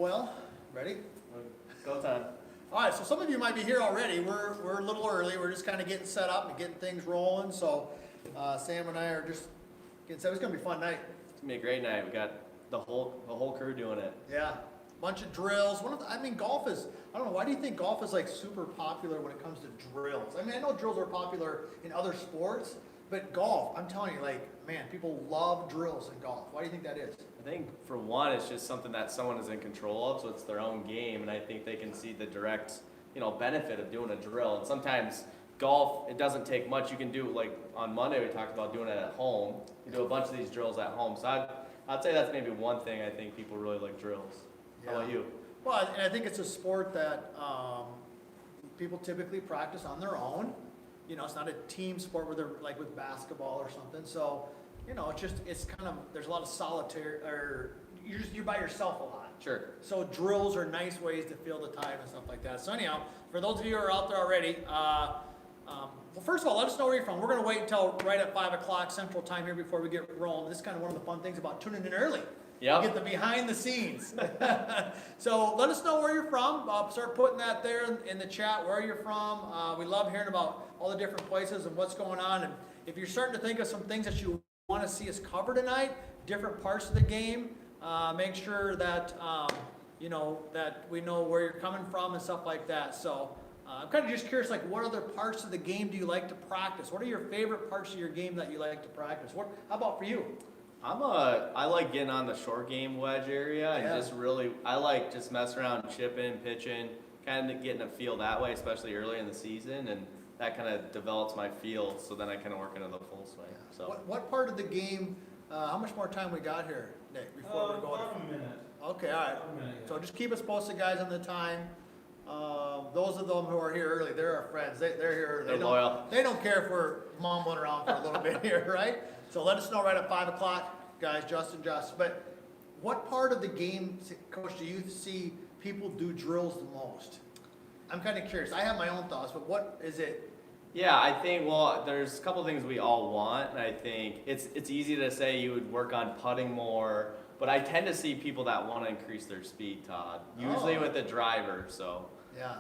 Well, ready? Go time. All right, so some of you might be here already. We're a little early. We're just kind of getting set up and getting things rolling. So Sam and I are just getting set. It's going to be a fun night. It's gonna be a great night. We got the whole crew doing it. Yeah, bunch of drills. Golf is, I don't know, why do you think golf is like super popular when it comes to drills? I mean, I know drills are popular in other sports, but golf, I'm telling you, like, man, people love drills in golf. Why do you think that is? I think for one, it's just something that someone is in control of, so it's their own game, and I think they can see the direct, benefit of doing a drill. And sometimes golf, it doesn't take much. You can do, like on Monday we talked about doing it at home. You do a bunch of these drills at home. So I'd say that's maybe one thing I think people really like drills. Yeah. How about you? Well, and I think it's a sport that people typically practice on their own. It's not a team sport where they're like with basketball or something. So, it's kind of, there's a lot of solitary, or you're by yourself a lot. Sure. So drills are nice ways to fill the time and stuff like that. So anyhow, for those of you who are out there already, well, first of all, let us know where you're from. We're going to wait until right at 5 o'clock Central Time here before we get rolling. This is kind of one of the fun things about tuning in early. Yeah. Get the behind the scenes. So let us know where you're from. Start putting that there in the chat, where you're from. We love hearing about all the different places and what's going on. And if you're starting to think of some things that you want to see us cover tonight, different parts of the game, make sure that, that we know where you're coming from and stuff like that. So I'm kind of just curious, like, what other parts of the game do you like to practice? What are your favorite parts of your game that you like to practice? How about for you? I like getting on the short game wedge area and Yeah. I like just messing around, chipping, pitching, kind of getting a feel that way, especially early in the season, and that kind of develops my feel, so then I kind of work into the full swing. So What part of the game, how much more time we got here, Nick, before we're going? About a minute. Okay, all right. About a minute, yeah. So just keep us posted, guys, on the time. Those of them who are here early, they're our friends. They're here early. They're loyal. They don't care if we're mumbling around for a little bit here, right? So let us know right at 5 o'clock, guys, Justin. But what part of the game, Coach, do you see people do drills the most? I'm kind of curious. I have my own thoughts, but what is it? yeah, I think, well, there's a couple things we all want, and I think it's easy to say you would work on putting more, but I tend to see people that want to increase their speed, Todd, usually with the driver, so. Yeah.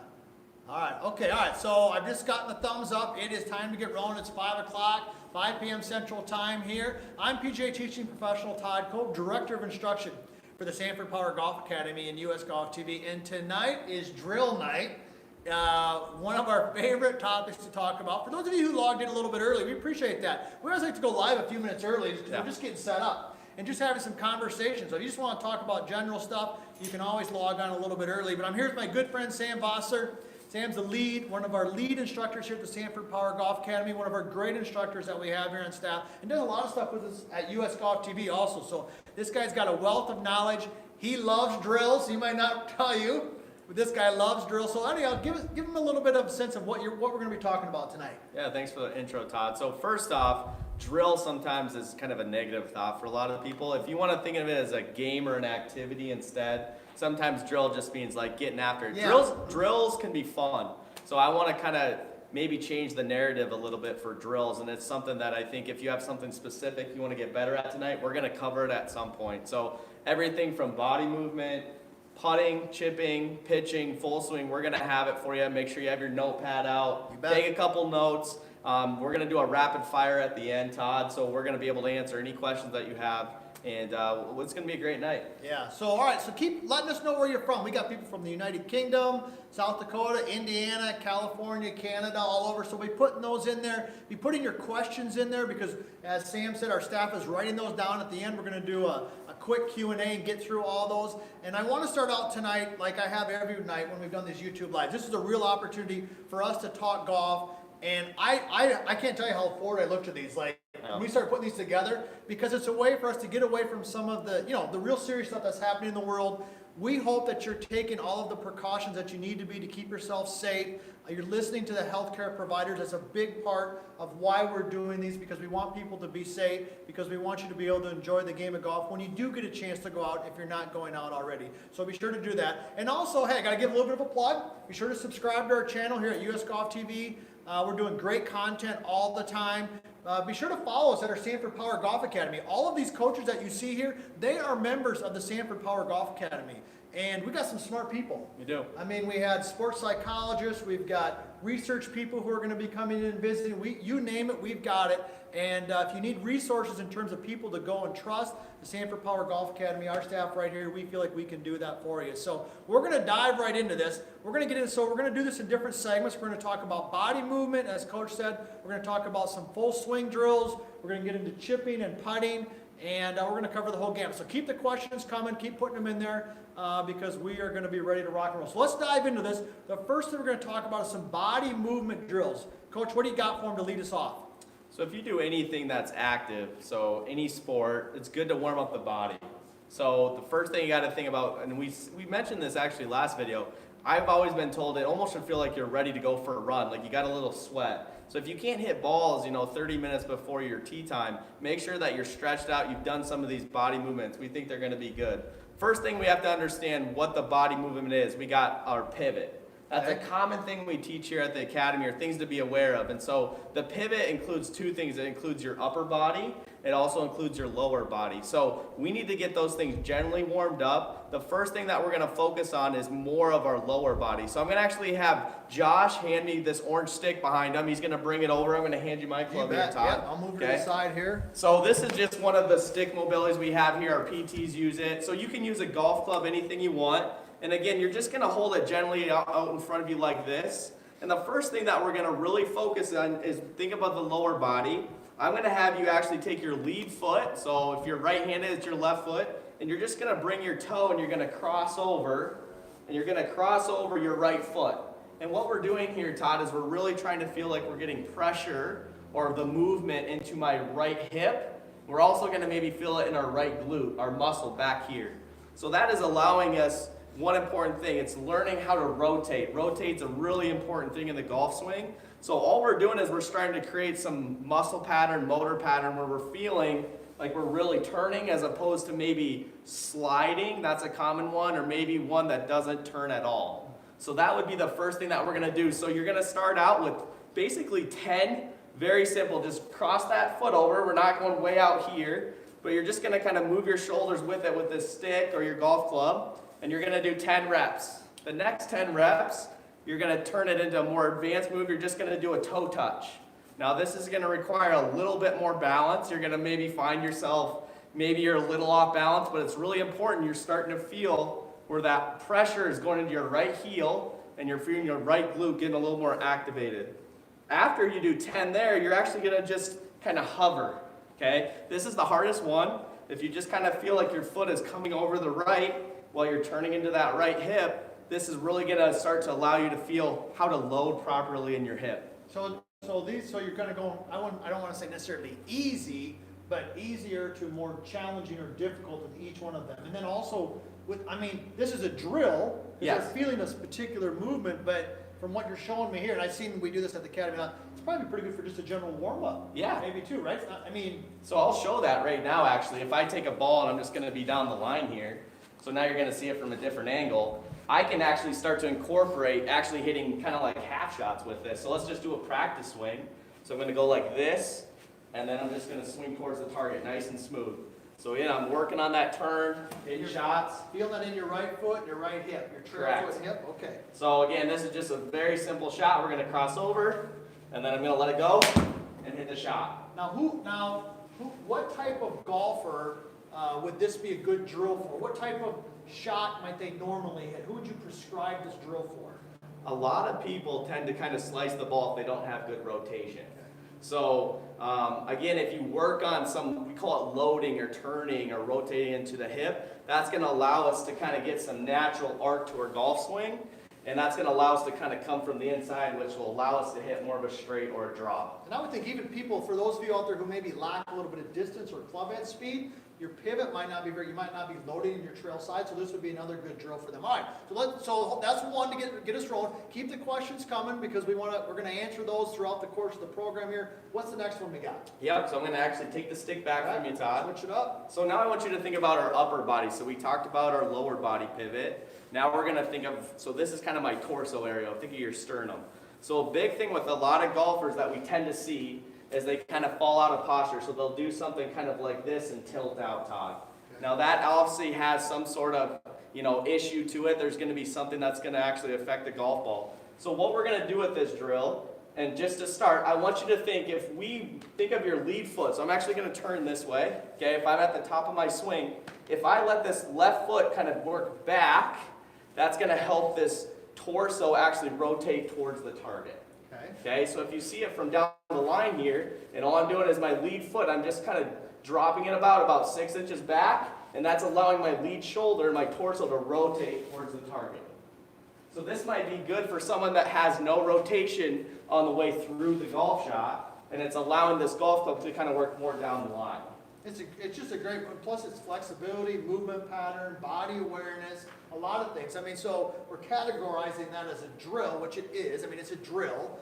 All right. Okay. All right. So I've just gotten the thumbs up. It is time to get rolling. It's 5 o'clock, 5 p.m. Central Time here. I'm PGA teaching professional Todd Cope, Director of Instruction for the Sanford Power Golf Academy and US Golf TV. And tonight is drill night. One of our favorite topics to talk about. For those of you who logged in a little bit early, we appreciate that. We always like to go live a few minutes early because we're just getting set up and just having some conversation. So if you just want to talk about general stuff, you can always log on a little bit early. But I'm here with my good friend Sam Vosser. Sam's one of our lead instructors here at the Sanford Power Golf Academy, one of our great instructors that we have here on staff, and does a lot of stuff with us at US Golf TV also. So this guy's got a wealth of knowledge. He loves drills. He might not tell you, but this guy loves drills. So anyhow, give him a little bit of a sense of what we're going to be talking about tonight. Yeah, thanks for the intro, Todd. So first off, drill sometimes is kind of a negative thought for a lot of people. If you want to think of it as a game or an activity instead, sometimes drill just means like getting after it. Yeah. Drills can be fun. So I want to kind of maybe change the narrative a little bit for drills, and it's something that I think if you have something specific you want to get better at tonight, we're going to cover it at some point. So everything from body movement, putting, chipping, pitching, full swing, we're going to have it for you. Make sure you have your notepad out. You bet. Take a couple notes. We're going to do a rapid fire at the end, Todd, so we're going to be able to answer any questions that you have. And it's going to be a great night. Yeah, so all right, so keep letting us know where you're from. We got people from the United Kingdom, South Dakota, Indiana, California, Canada, all over. So we're putting those in there. Be putting your questions in there because, as Sam said, our staff is writing those down. At the end, we're going to do a quick Q&A and get through all those. And I want to start out tonight, like I have every night when we've done these YouTube Lives. This is a real opportunity for us to talk golf. And I can't tell you how forward I look to these. Like, when we start putting these together, because it's a way for us to get away from some of the, the real serious stuff that's happening in the world. We hope that you're taking all of the precautions that you need to be to keep yourself safe. You're listening to the healthcare providers. That's a big part of why we're doing these, because we want people to be safe, because we want you to be able to enjoy the game of golf when you do get a chance to go out if you're not going out already. So be sure to do that. And also, hey, I got to give a little bit of a plug. Be sure to subscribe to our channel here at US Golf TV. We're doing great content all the time. Be sure to follow us at our Sanford Power Golf Academy. All of these coaches that you see here, they are members of the Sanford Power Golf Academy. And we got some smart people. We do. I mean, we had sports psychologists, we've got research people who are going to be coming in and visiting. You name it, we've got it. And if you need resources in terms of people to go and trust, the Sanford Power Golf Academy, our staff right here, we feel like we can do that for you. So we're going to dive right into this. We're going to get into, so we're going to do this in different segments. We're going to talk about body movement, as Coach said. We're going to talk about some full swing drills. We're going to get into chipping and putting. And we're going to cover the whole gamut. So keep the questions coming, keep putting them in there because we are going to be ready to rock and roll. So let's dive into this. The first thing we're going to talk about is some body movement drills. Coach, what do you got for them to lead us off? So if you do anything that's active, so any sport, it's good to warm up the body. So the first thing you got to think about, and we mentioned this actually last video, I've always been told it almost should feel like you're ready to go for a run, like you got a little sweat. So if you can't hit balls, 30 minutes before your tee time, make sure that you're stretched out, you've done some of these body movements. We think they're going to be good. First thing we have to understand what the body movement is. We got our pivot. That's a common thing we teach here at the academy, or things to be aware of. And so the pivot includes two things. It includes your upper body. It also includes your lower body. So we need to get those things generally warmed up. The first thing that we're going to focus on is more of our lower body. So I'm going to actually have Josh hand me this orange stick behind him. He's going to bring it over. I'm going to hand you my club here, Todd. Yeah, I'll move to the side here. So this is just one of the stick mobilities we have here. Our PTs use it. So you can use a golf club, anything you want. And again, you're just going to hold it gently out in front of you like this. And the first thing that we're going to really focus on is think about the lower body. I'm going to have you actually take your lead foot. So if you're right-handed, it's your left foot. And you're just going to bring your toe and you're going to cross over. And you're going to cross over your right foot. And what we're doing here, Todd, is we're really trying to feel like we're getting pressure or the movement into my right hip. We're also going to maybe feel it in our right glute, our muscle back here. So that is allowing us one important thing. It's learning how to rotate. Rotate's a really important thing in the golf swing. So all we're doing is we're starting to create some muscle pattern, motor pattern, where we're feeling like we're really turning as opposed to maybe sliding. That's a common one, or maybe one that doesn't turn at all. So that would be the first thing that we're going to do. So you're going to start out with basically 10, very simple. Just cross that foot over. We're not going way out here, but you're just going to kind of move your shoulders with it with this stick or your golf club. And you're going to do 10 reps. The next 10 reps, you're going to turn it into a more advanced move. You're just going to do a toe touch. Now this is going to require a little bit more balance. You're going to maybe find yourself, maybe you're a little off balance, but it's really important. You're starting to feel where that pressure is going into your right heel and you're feeling your right glute getting a little more activated. After you do 10 there, you're actually going to just kind of hover. Okay? This is the hardest one. If you just kind of feel like your foot is coming over the right, while you're turning into that right hip, this is really going to start to allow you to feel how to load properly in your hip. So you're going to go, I don't want to say necessarily easy, but easier to more challenging or difficult with each one of them. And then also, this is a drill. Yes. You're feeling this particular movement, but from what you're showing me here, and I've seen we do this at the academy, it's probably pretty good for just a general warm-up. Yeah. Maybe too, right? So I'll show that right now, actually. If I take a ball and I'm just going to be down the line here, so now you're going to see it from a different angle. I can actually start to incorporate actually hitting kind of like half shots with this. So let's just do a practice swing. So I'm going to go like this, and then I'm just going to swing towards the target, nice and smooth. So again, I'm working on that turn, hitting shots. Feel that in your right foot and your right hip. Your trail foot and hip, okay. So again, this is just a very simple shot. We're going to cross over, and then I'm going to let it go and hit the shot. Now, what type of golfer would this be a good drill for? What type of shot might they normally hit? Who would you prescribe this drill for? A lot of people tend to kind of slice the ball if they don't have good rotation. So again, if you work on some, we call it loading or turning or rotating into the hip, that's going to allow us to kind of get some natural arc to our golf swing. And that's going to allow us to kind of come from the inside, which will allow us to hit more of a straight or a draw. And I would think even people, for those of you out there who maybe lack a little bit of distance or club head speed, your pivot might not be you might not be loading in your trail side, so this would be another good drill for them. All right, so that's one to get us rolling. Keep the questions coming because we're going to answer those throughout the course of the program here. What's the next one we got? Yep, so I'm going to actually take the stick back from you, Todd. Switch it up. So now I want you to think about our upper body. So we talked about our lower body pivot. Now we're going to think of, so this is kind of my torso area. Think of your sternum. So a big thing with a lot of golfers that we tend to see is they kind of fall out of posture. So they'll do something kind of like this and tilt out, Todd. Now that obviously has some sort of issue to it. There's gonna be something that's gonna actually affect the golf ball. So what we're gonna do with this drill, and just to start, I want you to think, if we think of your lead foot, so I'm actually gonna turn this way, okay? If I'm at the top of my swing, if I let this left foot kind of work back, that's gonna help this torso actually rotate towards the target. Okay, so if you see it from down the line here, and all I'm doing is my lead foot, I'm just kind of dropping it about 6 inches back, and that's allowing my lead shoulder, my torso to rotate towards the target. So this might be good for someone that has no rotation on the way through the golf shot, and it's allowing this golf club to kind of work more down the line. It's just a great, plus it's flexibility, movement pattern, body awareness, a lot of things. I mean, so we're categorizing that as a drill, which it is. I mean, it's a drill,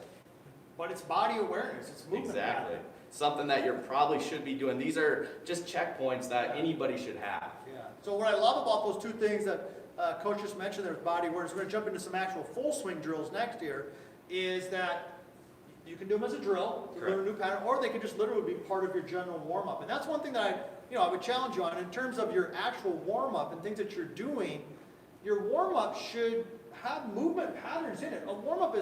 but it's body awareness, it's movement Exactly. pattern. Something that you probably should be doing. These are just checkpoints that anybody should have. Yeah. So what I love about those two things that Coach just mentioned there with body awareness, we're going to jump into some actual full swing drills next year, is that you can do them as a drill, to learn a new pattern, or they can just literally be part of your general warm-up. And that's one thing that I would challenge you on in terms of your actual warm-up and things that you're doing. Your warm-up should have movement patterns in it. A warm-up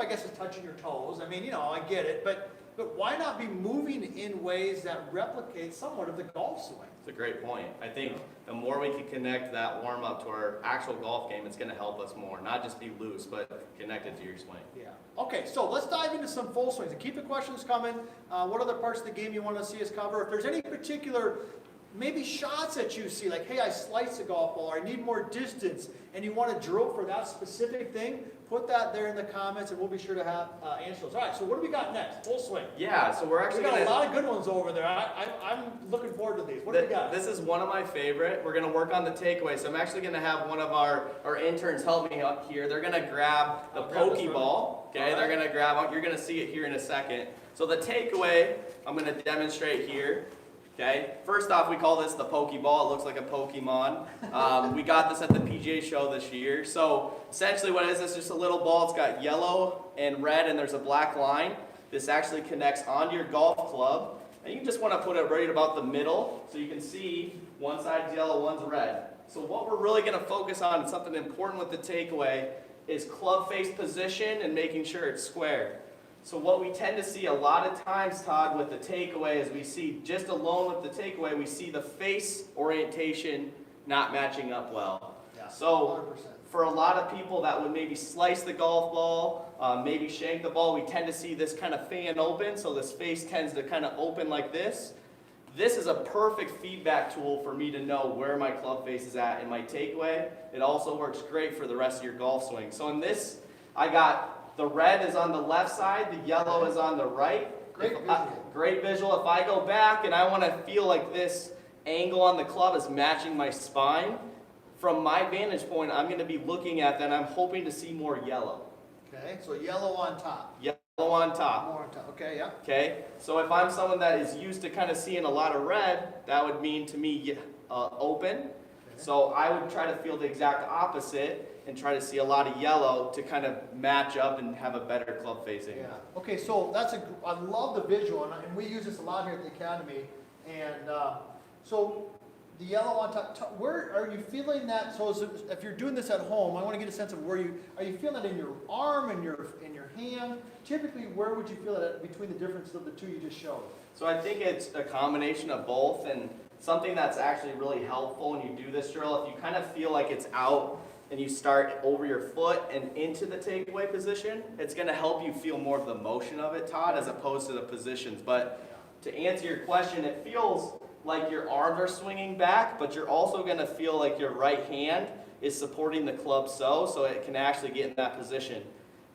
I guess is touching your toes. I mean, I get it, but why not be moving in ways that replicate somewhat of the golf swing? It's a great point. I think the more we can connect that warm-up to our actual golf game, it's going to help us more. Not just be loose, but connected to your swing. Yeah. Okay, so let's dive into some full swings. And keep the questions coming. What other parts of the game you want to see us cover? If there's any particular maybe shots that you see, like, hey, I sliced the golf ball, or I need more distance, and you want to drill for that specific thing, put that there in the comments, and we'll be sure to have answers. All right, so what do we got next? Full swing. Yeah, so we're actually We got a lot of good ones over there. I'm looking forward to these. What do we got? This is one of my favorite. We're going to work on the takeaway. So I'm actually going to have one of our interns help me up here. They're going to grab the pokeball. Okay, they're going to grab, you're going to see it here in a second. So the takeaway, I'm going to demonstrate here. Okay, first off, we call this the Pokeball. It looks like a Pokemon. We got this at the PGA show this year. So essentially what it is, it's just a little ball. It's got yellow and red, and there's a black line. This actually connects onto your golf club. And you just want to put it right about the middle, so you can see one side's yellow, one's red. So what we're really going to focus on, and something important with the takeaway, is club face position and making sure it's square. So what we tend to see a lot of times, Todd, with the takeaway is we see, just alone with the takeaway, we see the face orientation not matching up well. Yeah, so 100%. For a lot of people that would maybe slice the golf ball, maybe shank the ball, we tend to see this kind of fan open, so this face tends to kind of open like this. This is a perfect feedback tool for me to know where my club face is at in my takeaway. It also works great for the rest of your golf swing. So in this, I got the red is on the left side, the yellow is on the right. Great visual. Great visual. If I go back and I want to feel like this angle on the club is matching my spine, from my vantage point, I'm going to be looking at that, and I'm hoping to see more yellow. Okay, so yellow on top. Yellow on top. More on top. Okay, yeah. Okay, so if I'm someone that is used to kind of seeing a lot of red, that would mean to me open. Okay. So I would try to feel the exact opposite and try to see a lot of yellow to kind of match up and have a better club facing. Yeah. Okay, so I love the visual, and we use this a lot here at the Academy. And so the yellow on top, where are you feeling that? So if you're doing this at home, I want to get a sense of where are you feeling it in your arm, in your hand? Typically, where would you feel it between the difference of the two you just showed? So I think it's a combination of both, and something that's actually really helpful when you do this drill, if you kind of feel like it's out and you start over your foot and into the takeaway position, it's going to help you feel more of the motion of it, Todd, as opposed to the positions. But to answer your question, it feels like your arms are swinging back, but you're also going to feel like your right hand is supporting the club so it can actually get in that position.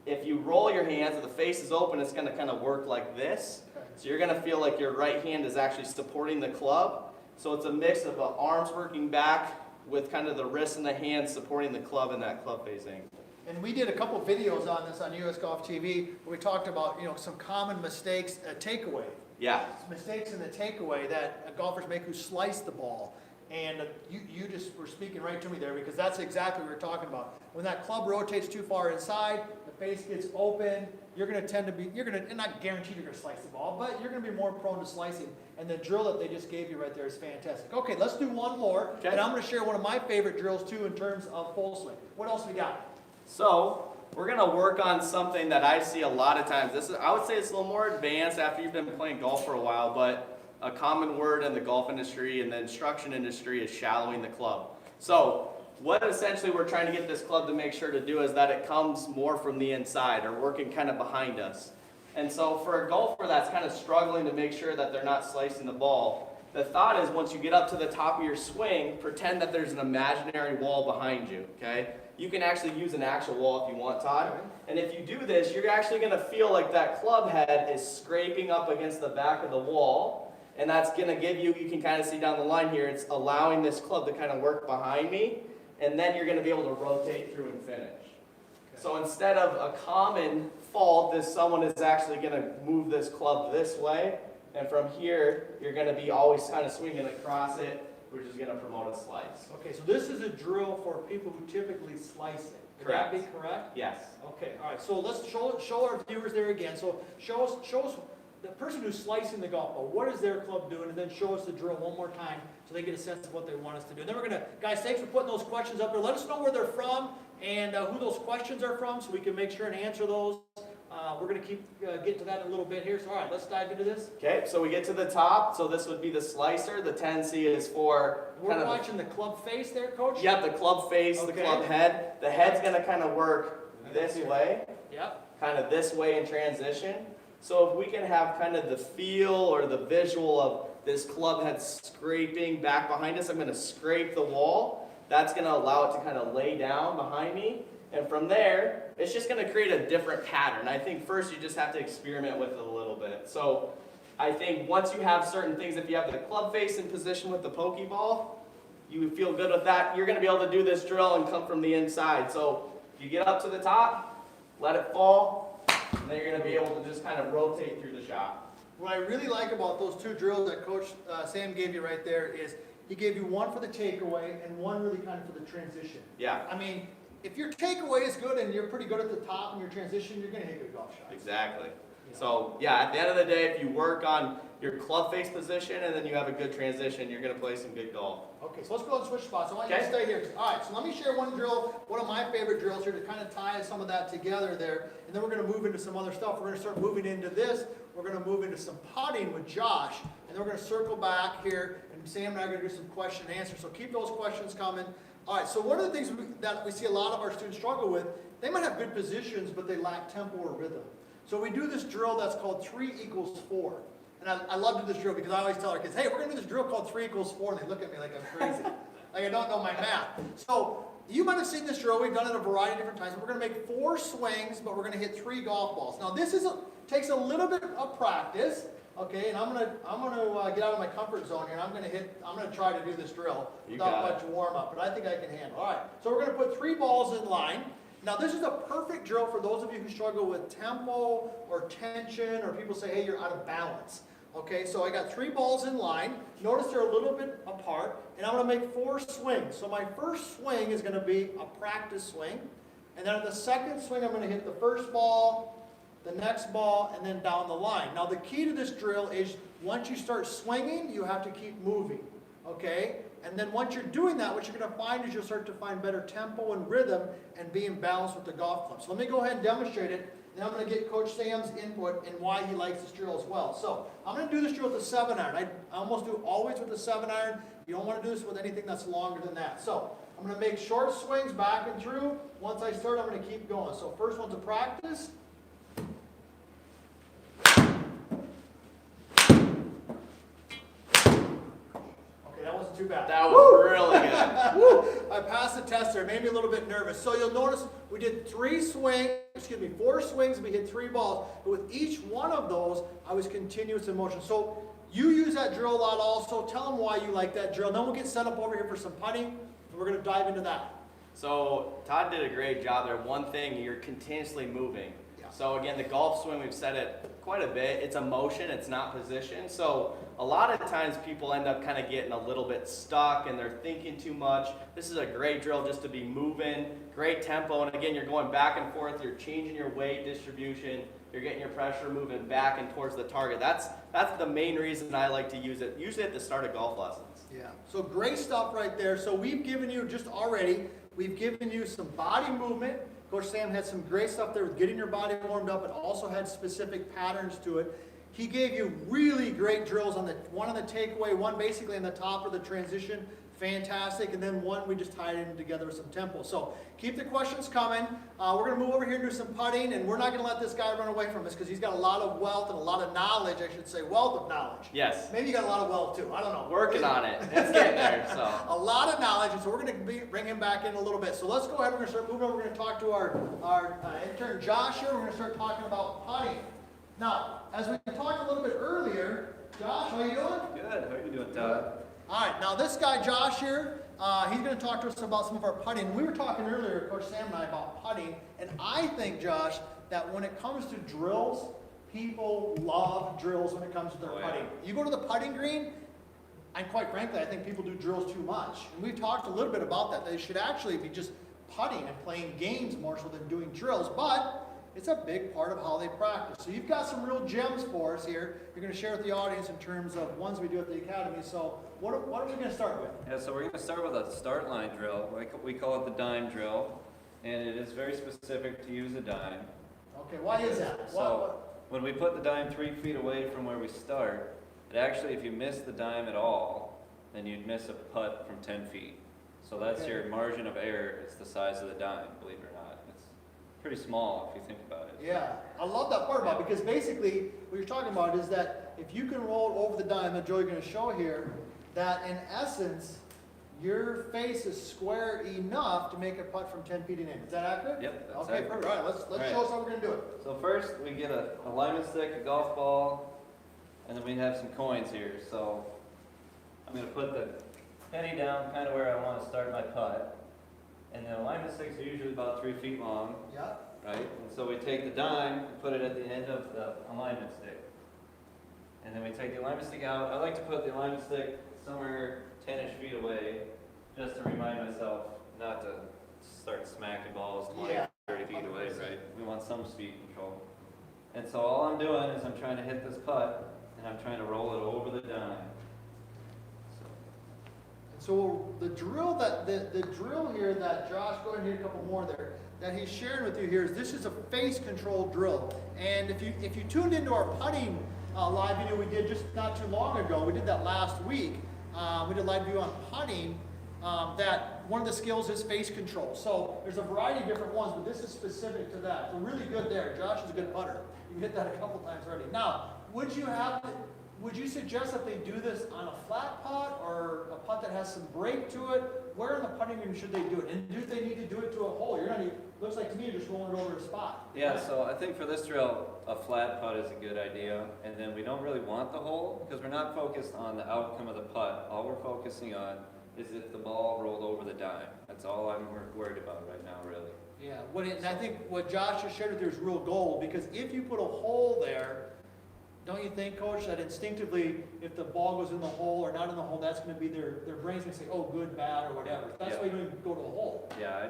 If you roll your hands and the face is open, it's going to kind of work like this. So you're going to feel like your right hand is actually supporting the club. So it's a mix of the arms working back with kind of the wrists and the hands supporting the club in that club facing. And we did a couple videos on this on US Golf TV where we talked about some common mistakes, takeaway. Yeah. Mistakes in the takeaway that golfers make who slice the ball. And you just were speaking right to me there, because that's exactly what we were talking about. When that club rotates too far inside, the face gets open, you're going to tend to be, and not guaranteed you're going to slice the ball, but you're going to be more prone to slicing. And the drill that they just gave you right there is fantastic. Okay, let's do one more. Okay. And I'm going to share one of my favorite drills too in terms of full swing. What else we got? So we're gonna work on something that I see a lot of times. I would say it's a little more advanced after you've been playing golf for a while, but a common word in the golf industry and the instruction industry is shallowing the club. So what essentially we're trying to get this club to make sure to do is that it comes more from the inside or working kind of behind us. And so for a golfer that's kind of struggling to make sure that they're not slicing the ball, the thought is once you get up to the top of your swing, pretend that there's an imaginary wall behind you, okay? You can actually use an actual wall if you want, Todd. And if you do this, you're actually going to feel like that club head is scraping up against the back of the wall. And that's going to give you, you can kind of see down the line here, it's allowing this club to kind of work behind me. And then you're going to be able to rotate through and finish. Okay. So instead of a common fault, someone is actually going to move this club this way. And from here, you're going to be always kind of swinging across it, which is going to promote a slice. Okay, so this is a drill for people who typically slice it. Would Correct. that be correct? Yes. Okay, all right, so let's show our viewers there again. So show us the person who's slicing the golf ball, what is their club doing, and then show us the drill one more time so they get a sense of what they want us to do. And then we're going to, guys, thanks for putting those questions up there. Let us know where they're from and who those questions are from so we can make sure and answer those. We're going to keep get to that in a little bit here. So, all right, let's dive into this. Okay, so we get to the top. So this would be the slicer. The 10C is for We're watching the club face there, Coach? Yep, the club face, Okay. the club head. The head's going to kind of work this way, Yep. kind of this way in transition. So if we can have kind of the feel or the visual of this club head scraping back behind us, I'm going to scrape the wall. That's going to allow it to kind of lay down behind me. And from there, it's just going to create a different pattern. I think first you just have to experiment with it a little bit. So I think once you have certain things, if you have the club face in position with the pokeball, you feel good with that, you're going to be able to do this drill and come from the inside. So if you get up to the top, let it fall, and then you're going to be able to just kind of rotate through the shot. What I really like about those two drills that Coach Sam gave you right there is he gave you one for the takeaway and one really kind of for the transition. Yeah. I mean, if your takeaway is good and you're pretty good at the top and your transition, you're going to hit good golf shots. Exactly. So yeah, at the end of the day, if you work on your club face position and then you have a good transition, you're going to play some good golf. Okay, so let's go and switch spots. I want you to Okay. stay here. All right, so let me share one drill, one of my favorite drills here to kind of tie some of that together there. And then we're going to move into some other stuff. We're going to start moving into this. We're going to move into some putting with Josh. And then we're going to circle back here. And Sam and I are going to do some question and answer. So keep those questions coming. All right, so one of the things that we see a lot of our students struggle with, they might have good positions, but they lack tempo or rhythm. So we do this drill that's called 3 equals 4. And I love to do this drill because I always tell our kids, hey, we're going to do this drill called 3 equals 4. And they look at me like I'm crazy. Like I don't know my math. So you might have seen this drill. We've done it a variety of different times. We're going to make 4 swings, but we're going to hit 3 golf balls. Now this takes a little bit of practice. Okay, and I'm gonna get out of my comfort zone here, and I'm gonna try to do this drill without much warm up, but I think I can handle. All right, so we're gonna put 3 balls in line. Now this is a perfect drill for those of you who struggle with tempo or tension, or people say, hey, you're out of balance. Okay, so I got 3 balls in line. Notice they're a little bit apart, and I'm gonna make 4 swings. So my first swing is gonna be a practice swing, and then at the second swing, I'm gonna hit the first ball, the next ball, and then down the line. Now the key to this drill is once you start swinging, you have to keep moving, okay? And then once you're doing that, what you're going to find is you'll start to find better tempo and rhythm and be in balance with the golf club. So let me go ahead and demonstrate it, and I'm going to get Coach Sam's input and why he likes this drill as well. So I'm going to do this drill with the 7-iron. I almost do always with the 7-iron. You don't want to do this with anything that's longer than that. So I'm going to make short swings back and through. Once I start, I'm going to keep going. So first one's a practice. That wasn't too bad. That was really good. Woo! I passed the test there. It made me a little bit nervous. So you'll notice we did 4 swings, and we hit 3 balls. But with each one of those, I was continuous in motion. So you use that drill a lot also. Tell them why you like that drill. Then we'll get set up over here for some putting, and we're going to dive into that. So Todd did a great job there. One thing, you're continuously moving. Yeah. So again, the golf swing, we've said it quite a bit. It's a motion, it's not position. So a lot of times people end up kind of getting a little bit stuck and they're thinking too much. This is a great drill just to be moving, great tempo. And again, you're going back and forth, you're changing your weight distribution, you're getting your pressure moving back and towards the target. That's the main reason I like to use it, usually at the start of golf lessons. Yeah, so great stuff right there. So we've given you we've given you some body movement. Coach Sam had some great stuff there with getting your body warmed up. It also had specific patterns to it. He gave you really great drills on one on the takeaway, one basically on the top of the transition. Fantastic. And then one we just tied in together with some tempo. So keep the questions coming. We're going to move over here and do some putting, and we're not going to let this guy run away from us because he's got a lot of wealth and a lot of knowledge, I should say, wealth of knowledge. Yes. Maybe you got a lot of wealth too. I don't know. Working on it. It's getting there. So a lot of knowledge, and so we're going to bring him back in a little bit. So let's go ahead. We're going to start moving over. We're going to talk to our intern Josh here. We're going to start talking about putting. Now, as we talked a little bit earlier, Josh, how are you doing? Good. How are you doing, Todd? All right. Now, this guy Josh here, he's going to talk to us about some of our putting. We were talking earlier, Coach Sam and I, about putting, and I think, Josh, that when it comes to drills, people love drills when it comes to their putting. You go to the putting green, and quite frankly, I think people do drills too much. And we've talked a little bit about that. They should actually be just putting and playing games more so than doing drills, but it's a big part of how they practice. So you've got some real gems for us here. You're going to share with the audience in terms of ones we do at the academy. So what are we going to start with? Yeah, so we're going to start with a start line drill. We call it the dime drill, and it is very specific to use a dime. Okay, why is that? So when we put the dime 3 feet away from where we start, it actually, if you miss the dime at all, then you'd miss a putt from 10 feet. So that's your margin of error. It's the size of the dime, believe it or not. It's pretty small if you think about it. Yeah, I love that part about it because basically what you're talking about is that if you can roll over the dime that Joey's going to show here, that in essence, your face is square enough to make a putt from 10 feet in. Is that accurate? Yep, that's okay, accurate. perfect. All right, let's show us how we're going to do it. So first, we get a alignment stick, a golf ball, and then we have some coins here. So I'm going to put the penny down kind of where I want to start my putt. And the alignment sticks are usually about 3 feet long, Yeah. right? And so we take the dime and put it at the end of the alignment stick. And then we take the alignment stick out. I like to put the alignment stick somewhere 10-ish feet away, just to remind myself not to start smacking balls 20, 30 feet away, right? We want some speed control. And so all I'm doing is I'm trying to hit this putt, and I'm trying to roll it over the dime. So the drill the drill here that Josh, go ahead and hit a couple more there, that he's sharing with you here is this is a face control drill. And if you tuned into our putting live video we did just not too long ago, we did that last week. We did a live video on putting. That one of the skills is face control. So there's a variety of different ones, but this is specific to that. So really good there. Josh is a good putter. You hit that a couple times already. Now, would you suggest that they do this on a flat putt or a putt that has some break to it? Where in the putting green should they do it? And do they need to do it to a hole? Looks like to me you're just rolling it over a spot. Yeah, so I think for this drill, a flat putt is a good idea. And then we don't really want the hole because we're not focused on the outcome of the putt. All we're focusing on is if the ball rolled over the dime. That's all I'm worried about right now, really. Yeah, and I think what Josh just shared with you is real gold because if you put a hole there, don't you think, Coach, that instinctively, if the ball goes in the hole or not in the hole, that's going to be their brain's going to say, oh, good, bad, or whatever. That's why you don't even go to a hole. Yeah, I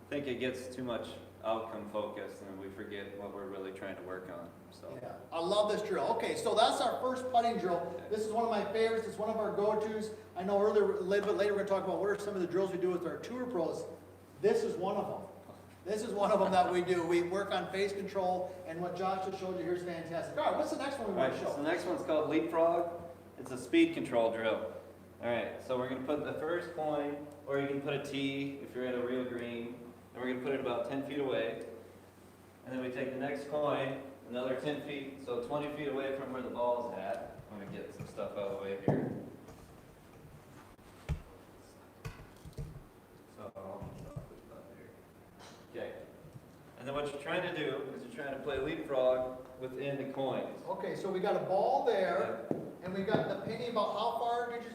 think it gets too much outcome focused and we forget what we're really trying to work on. So. Yeah, I love this drill. Okay, so that's our first putting drill. This is one of my favorites. It's one of our go-tos. I know a little bit later we're going to talk about what are some of the drills we do with our tour pros. This is one of them. This is one of them that we do. We work on face control, and what Josh just showed you here is fantastic. All right, what's the next one we want to show? So the next one's called leapfrog. It's a speed control drill. All right, so we're going to put the first coin, or you can put a tee if you're at a real green, and we're going to put it about 10 feet away. And then we take the next coin, another 10 feet, so 20 feet away from where the ball is at. I'm going to get some stuff out of the way here. Okay. And then what you're trying to do is you're trying to play leapfrog within the coins. Okay, so we got a ball there, and we got the penny about how far did you,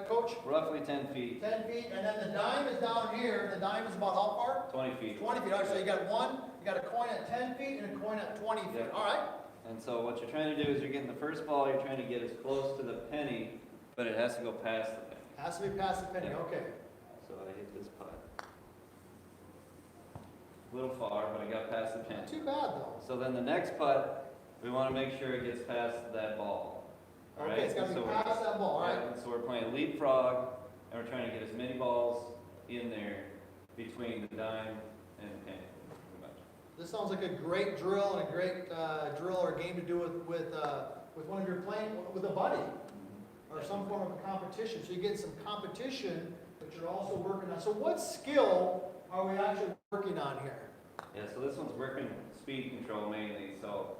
Coach? Roughly 10 feet. 10 feet, and then the dime is down here. The dime is about how far? 20 feet. 20 feet. All right, so you got got a coin at 10 feet and a coin at 20 feet. Yeah. All right. And so what you're trying to do is you're getting the first ball, you're trying to get as close to the penny, but it has to go past the penny. Has to be past the penny. Yeah. Okay. So I hit this putt. A little far, but I got past the penny. Not too bad though. So then the next putt, we want to make sure it gets past that ball. All Okay, right? it's got to So be we're- past that ball. All right. yeah, so we're playing leapfrog, and we're trying to get as many balls in there between the dime and the penny. Pretty much. This sounds like a great drill and a great drill or game to do with one of your playing with a buddy or some form of a competition. So you get some competition, but you're also working on. So what skill are we actually working on here? Yeah, so this one's working speed control mainly. So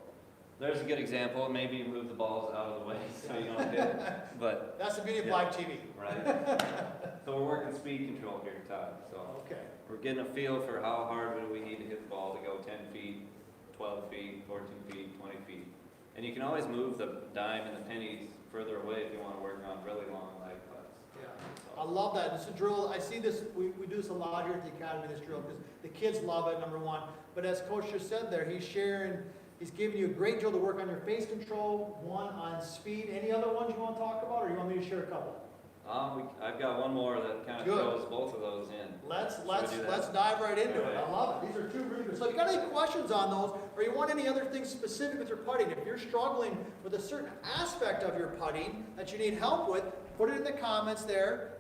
there's a good example. Maybe you move the balls out of the way so you don't hit it. But That's the beauty of Yeah. live TV. right. So we're working speed control here, Todd. So Okay. we're getting a feel for how hard do we need to hit the ball to go 10 feet, 12 feet, 14 feet, 20 feet. And you can always move the dime and the pennies further away if you want to work on really long lag putts. Yeah. I love that. This is a drill. I see this, we do this a lot here at the Academy, this drill, because the kids love it, number one. But as Coach just said there, he's giving you a great drill to work on your face control, one on speed. Any other ones you want to talk about, or you want me to share a couple? I've got one more that kind of Good. throws both of those in. Let's do that? dive right into it. All I love it. These are two really good. So if you got any questions on those, or you want any other things specific with your putting, if you're struggling with a certain aspect of your putting that you need help with, put it in the comments there.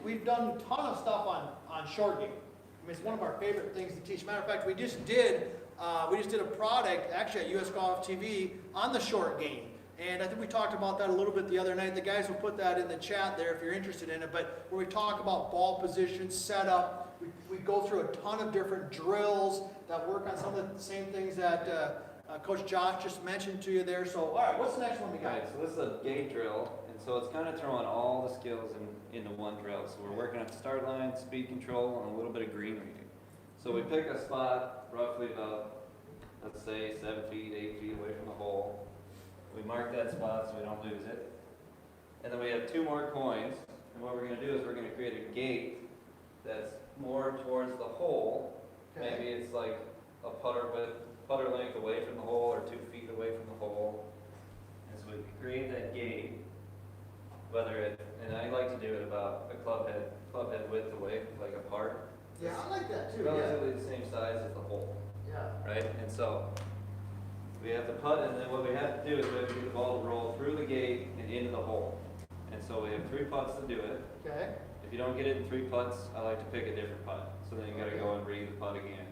We've done a ton of stuff on short game. I mean, it's one of our favorite things to teach. Matter of fact, we just did a product actually at US Golf TV on the short game. And I think we talked about that a little bit the other night. The guys will put that in the chat there if you're interested in it. But where we talk about ball position, setup, we go through a ton of different drills that work on some of the same things that Coach Josh just mentioned to you there. So, all right, what's the next one we got? Right, so this is a gate drill, and so it's kind of throwing all the skills into one drill. So we're working at the start line, speed control, and a little bit of green reading. So we pick a spot roughly about, let's say, 7 feet, 8 feet away from the hole. We mark that spot so we don't lose it. And then we have 2 more coins, and what we're going to do is we're going to create a gate that's more towards the hole. Okay. Maybe it's like a putter length away from the hole or 2 feet away from the hole. And so we create that gate, and I like to do it about a club head width away, like apart. Yeah, I like that too. Yeah. Relatively the same size as the hole, Yeah. right? And so we have to putt, and then what we have to do is we have to get the ball to roll through the gate and into the hole. And so we have 3 putts to do it. Okay. If you don't get it in 3 putts, I like to pick a different putt. So then you got to go and read the putt again.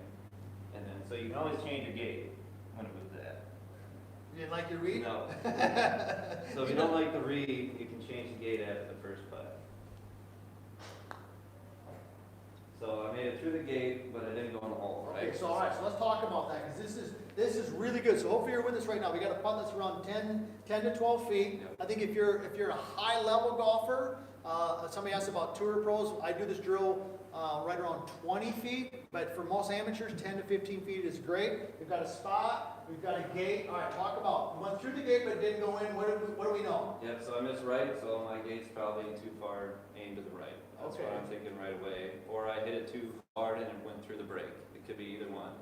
And then, so you can always change your gate. I'm going to move that. You didn't like your read? No. So if you don't like the read, you can change the gate after the first putt. So I made it through the gate, but I didn't go in the hole, right? Okay, so all right, so let's talk about that, because this is really good. So hopefully you're with us right now. We got a putt that's around 10 to 12 feet. Yep. I think if you're a high level golfer, somebody asked about tour pros, I do this drill right around 20 feet, but for most amateurs, 10 to 15 feet is great. We've got a spot, we've got a gate. All right, talk about, we went through the gate, but it didn't go in. What do we know? Yep, so I missed right, so my gate's probably too far aimed to the right. That's Okay. what I'm thinking right away. Or I hit it too hard and it went through the break. It could be either one.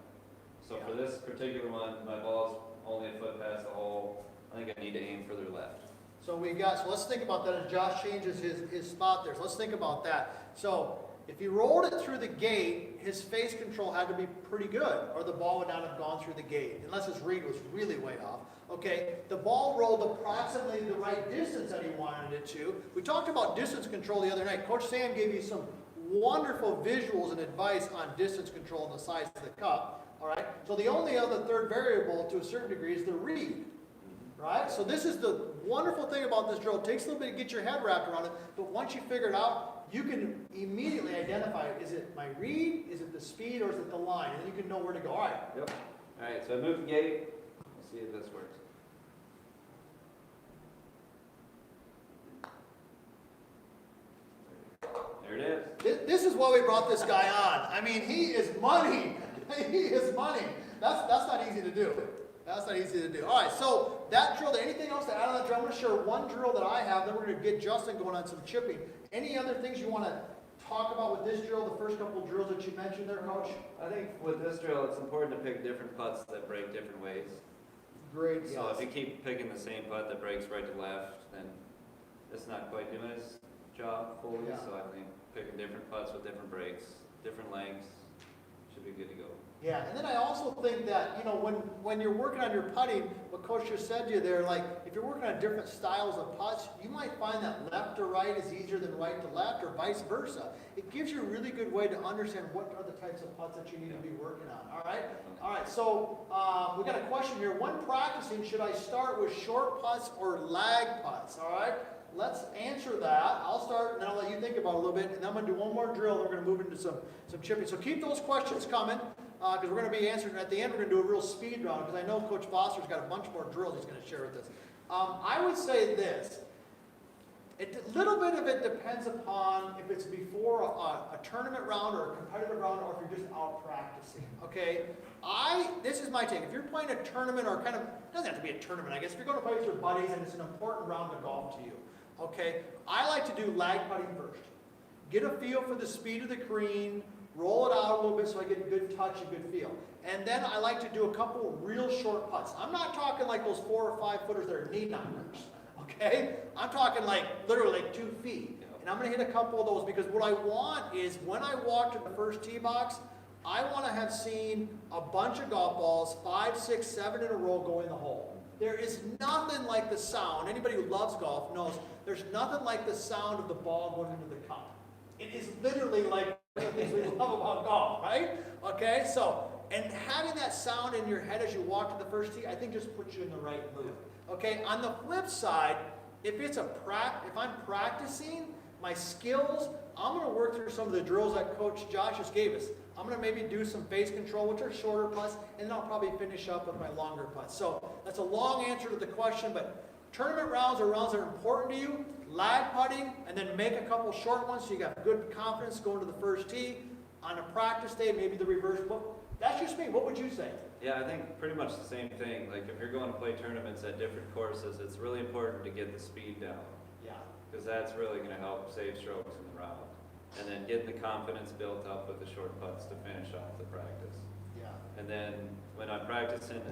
So for this particular one, my ball's only a foot past the hole. I think I need to aim further left. So let's think about that as Josh changes his spot there. So let's think about that. So if he rolled it through the gate, his face control had to be pretty good, or the ball would not have gone through the gate, unless his read was really way off. Okay, the ball rolled approximately the right distance that he wanted it to. We talked about distance control the other night. Coach Sam gave you some wonderful visuals and advice on distance control and the size of the cup. All right, so the only other third variable to a certain degree is the read. Right? So this is the wonderful thing about this drill. It takes a little bit to get your head wrapped around it, but once you figure it out, you can immediately identify, is it my read, is it the speed, or is it the line? And then you can know where to go. All right. Yep. All right, so I moved the gate. Let's see if this works. There it is. This is why we brought this guy on. I mean, he is money. He is money. That's not easy to do. That's not easy to do. All right, so that drill, anything else to add on that drill? I'm going to share one drill that I have, then we're going to get Justin going on some chipping. Any other things you want to talk about with this drill, the first couple drills that you mentioned there, Coach? I think with this drill, it's important to pick different putts that break different ways. Great. So yes. if you keep picking the same putt that breaks right to left, then it's not quite doing its job fully. Yeah. So I think picking different putts with different breaks, different lengths, should be good to go. Yeah, and then I also think that, you know, when you're working on your putting, what Coach just said to you there, like, if you're working on different styles of putts, you might find that left to right is easier than right to left, or vice versa. It gives you a really good way to understand what are the types of putts that you need to be working on, all right? All right, so we got a question here. When practicing, should I start with short putts or lag putts, all right? Let's answer that. I'll start, and then I'll let you think about it a little bit, and then I'm going to do one more drill, and we're going to move into some chipping. So keep those questions coming, because we're going to be answering. At the end, we're going to do a real speed round, because I know Coach Foster's got a bunch more drills he's going to share with us. I would say this. A little bit of it depends upon if it's before a tournament round or a competitive round, or if you're just out practicing, okay? This is my take. If you're playing a tournament, or kind of, it doesn't have to be a tournament, I guess. If you're going to play with your buddies and it's an important round of golf to you, okay? I like to do lag putting first. Get a feel for the speed of the green, roll it out a little bit so I get a good touch, a good feel. And then I like to do a couple real short putts. I'm not talking like those 4 or 5 footers that are knee knockers, okay? I'm talking like literally like 2 feet. And I'm going to hit a couple of those, because what I want is when I walk to the first tee box, I want to have seen a bunch of golf balls, 5, 6, 7 in a row go in the hole. There is nothing like the sound. Anybody who loves golf knows there's nothing like the sound of the ball going into the cup. It is literally like one of the things we love about golf, right? Okay, so, and having that sound in your head as you walk to the first tee, I think just puts you in the right mood. Okay, on the flip side, if I'm practicing my skills, I'm going to work through some of the drills that Coach Josh just gave us. I'm going to maybe do some face control, which are shorter putts, and then I'll probably finish up with my longer putts. So that's a long answer to the question, but tournament rounds are rounds that are important to you, lag putting, and then make a couple short ones so you got good confidence going to the first tee. On a practice day, maybe the reverse. That's just me. What would you say? Yeah, I think pretty much the same thing. Like if you're going to play tournaments at different courses, it's really important to get the speed down. Yeah. Because that's really going to help save strokes in the round. And then get the confidence built up with the short putts to finish off the practice. Yeah. And then when I'm practicing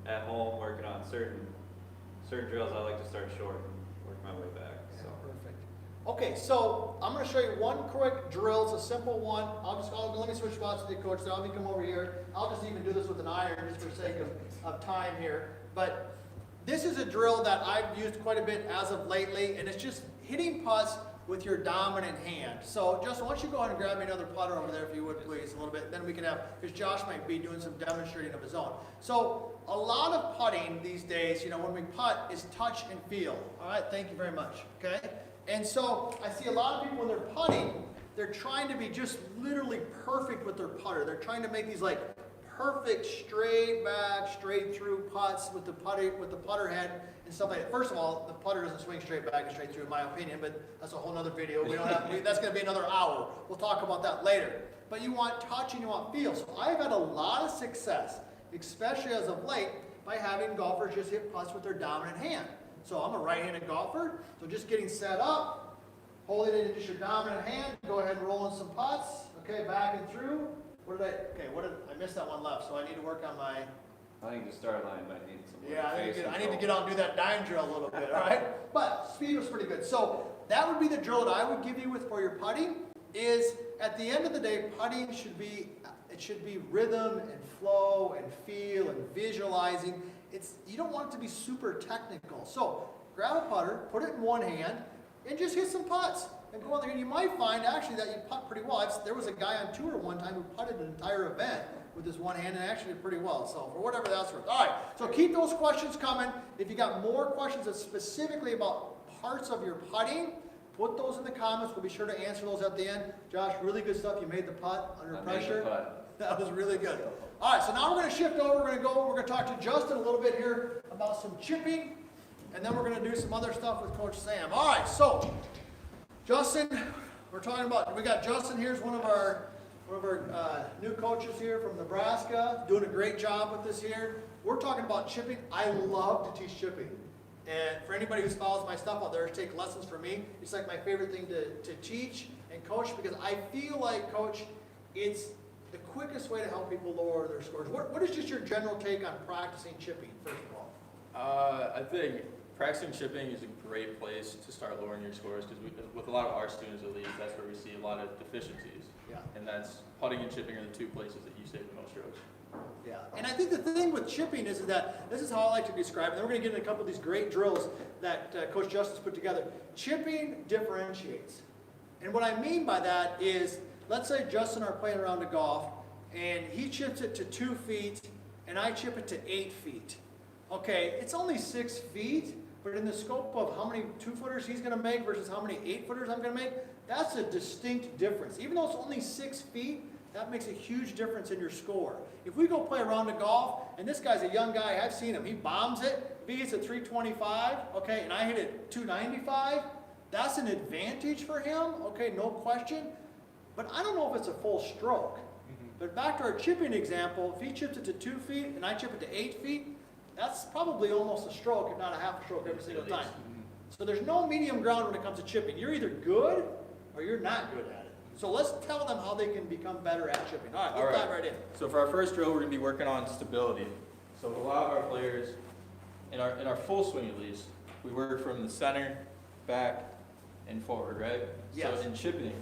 at home, working on certain drills, I like to start short and work my way back. Yeah, So perfect. Okay, so I'm going to show you one quick drill. It's a simple one. Let me switch spots with you, Coach. So I'll be come over here. I'll just even do this with an iron just for sake of time here. But this is a drill that I've used quite a bit as of lately, and it's just hitting putts with your dominant hand. So Justin, why don't you go ahead and grab me another putter over there if you would please, a little bit. Then we can have, because Josh might be doing some demonstrating of his own. So a lot of putting these days, you know, when we putt is touch and feel. All right, thank you very much, okay? And so I see a lot of people when they're putting, they're trying to be just literally perfect with their putter. They're trying to make these like perfect straight back, straight through putts with the putter head and stuff like that. First of all, the putter doesn't swing straight back and straight through in my opinion, but that's a whole nother video. We don't have, that's going to be another hour. We'll talk about that later. But you want touch and you want feel. So I've had a lot of success, especially as of late, by having golfers just hit putts with their dominant hand. So I'm a right-handed golfer, so just getting set up, holding it in just your dominant hand, go ahead and roll in some putts, okay, back and through. I missed that one left, so I need to work on my, I think the start line might need some yeah, face I need to control. get out and do that dime drill a little bit, all right? But speed was pretty good. So that would be the drill that I would give you for your putting, is at the end of the day, putting should be rhythm and flow and feel and visualizing. You don't want it to be super technical. So grab a putter, put it in one hand, and just hit some putts. And go on there, and you might find actually that you putt pretty well. There was a guy on tour one time who putted an entire event with his one hand and actually did pretty well. So for whatever that's worth. All right, so keep those questions coming. If you got more questions that's specifically about parts of your putting, put those in the comments. We'll be sure to answer those at the end. Josh, really good stuff. You made the putt under pressure. Made the putt. That was really good. All right, so now we're going to shift over. We're going to talk to Justin a little bit here about some chipping, and then we're going to do some other stuff with Coach Sam. All right, so Justin, we got Justin here's one of our new coaches here from Nebraska, doing a great job with this here. We're talking about chipping. I love to teach chipping. And for anybody who follows my stuff out there, take lessons from me. It's like my favorite thing to teach and coach, because I feel like, Coach, it's the quickest way to help people lower their scores. What is just your general take on practicing chipping, first of all? I think practicing chipping is a great place to start lowering your scores, because with a lot of our students at least, that's where we see a lot of deficiencies. Yeah. And that's putting and chipping are the two places that you save the most strokes. Yeah, and I think the thing with chipping is that, this is how I like to describe it, and then we're going to get into a couple of these great drills that Coach Justice put together. Chipping differentiates. And what I mean by that is, let's say Justin are playing around a golf, and he chips it to 2 feet, and I chip it to 8 feet. Okay, it's only 6 feet, but in the scope of how many 2-footers he's going to make versus how many 8-footers I'm going to make, that's a distinct difference. Even though it's only 6 feet, that makes a huge difference in your score. If we go play around the golf, and this guy's a young guy, I've seen him, he bombs it, if he hits at 325, okay, and I hit it 295, that's an advantage for him, okay, no question. But I don't know if it's a full stroke. But back to our chipping example, if he chips it to 2 feet and I chip it to 8 feet, that's probably almost a stroke, if not a half a stroke every single time. So there's no medium ground when it comes to chipping. You're either good or you're not good at it. So let's tell them how they can become better at chipping. All right, let's dive right in. So for our first drill, we're going to be working on stability. So a lot of our players, in our full swing at least, we work from the center, back, and forward, right? Yes. So in chipping,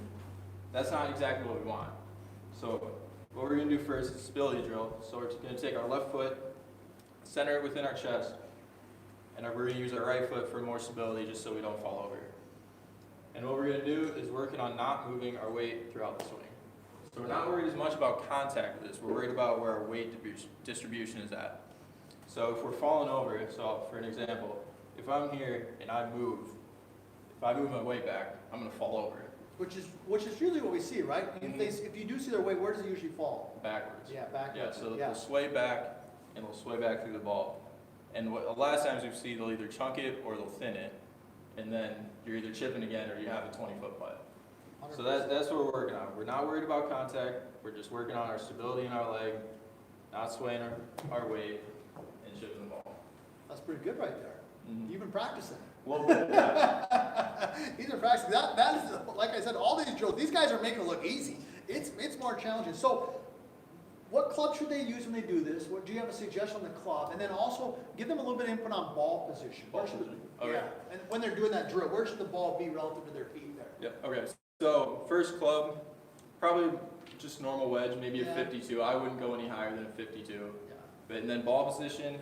that's not exactly what we want. So what we're going to do first is stability drill. So we're going to take our left foot, center it within our chest, and we're going to use our right foot for more stability just so we don't fall over. And what we're going to do is working on not moving our weight throughout the swing. So we're not worried as much about contact with this, we're worried about where our weight distribution is at. So if we're falling over, so for an example, if I'm here and I move, if I move my weight back, I'm going to fall over. Which is usually what we see, right? If you do see their weight, where does it usually fall? Backwards. Yeah, backwards. Yeah, so they'll sway back, and they'll sway back through the ball. And a lot of times we see they'll either chunk it or they'll thin it, and then you're either chipping again or you have a 20-foot putt. So that's what we're working on. We're not worried about contact. We're just working on our stability in our leg, not swaying our weight, and chipping the ball. That's pretty good right there. You've been practicing. A little bit, yeah. He's been practicing. That is, like I said, all these drills, these guys are making it look easy. It's more challenging. So what club should they use when they do this? Do you have a suggestion on the club? And then also give them a little bit of input on ball position. Ball position. Okay. Yeah, and when they're doing that drill, where should the ball be relative to their feet there? Yep. Okay. So first club, probably just normal wedge, maybe a Yeah. 52. I wouldn't go any higher than a 52. Yeah. But and then ball position,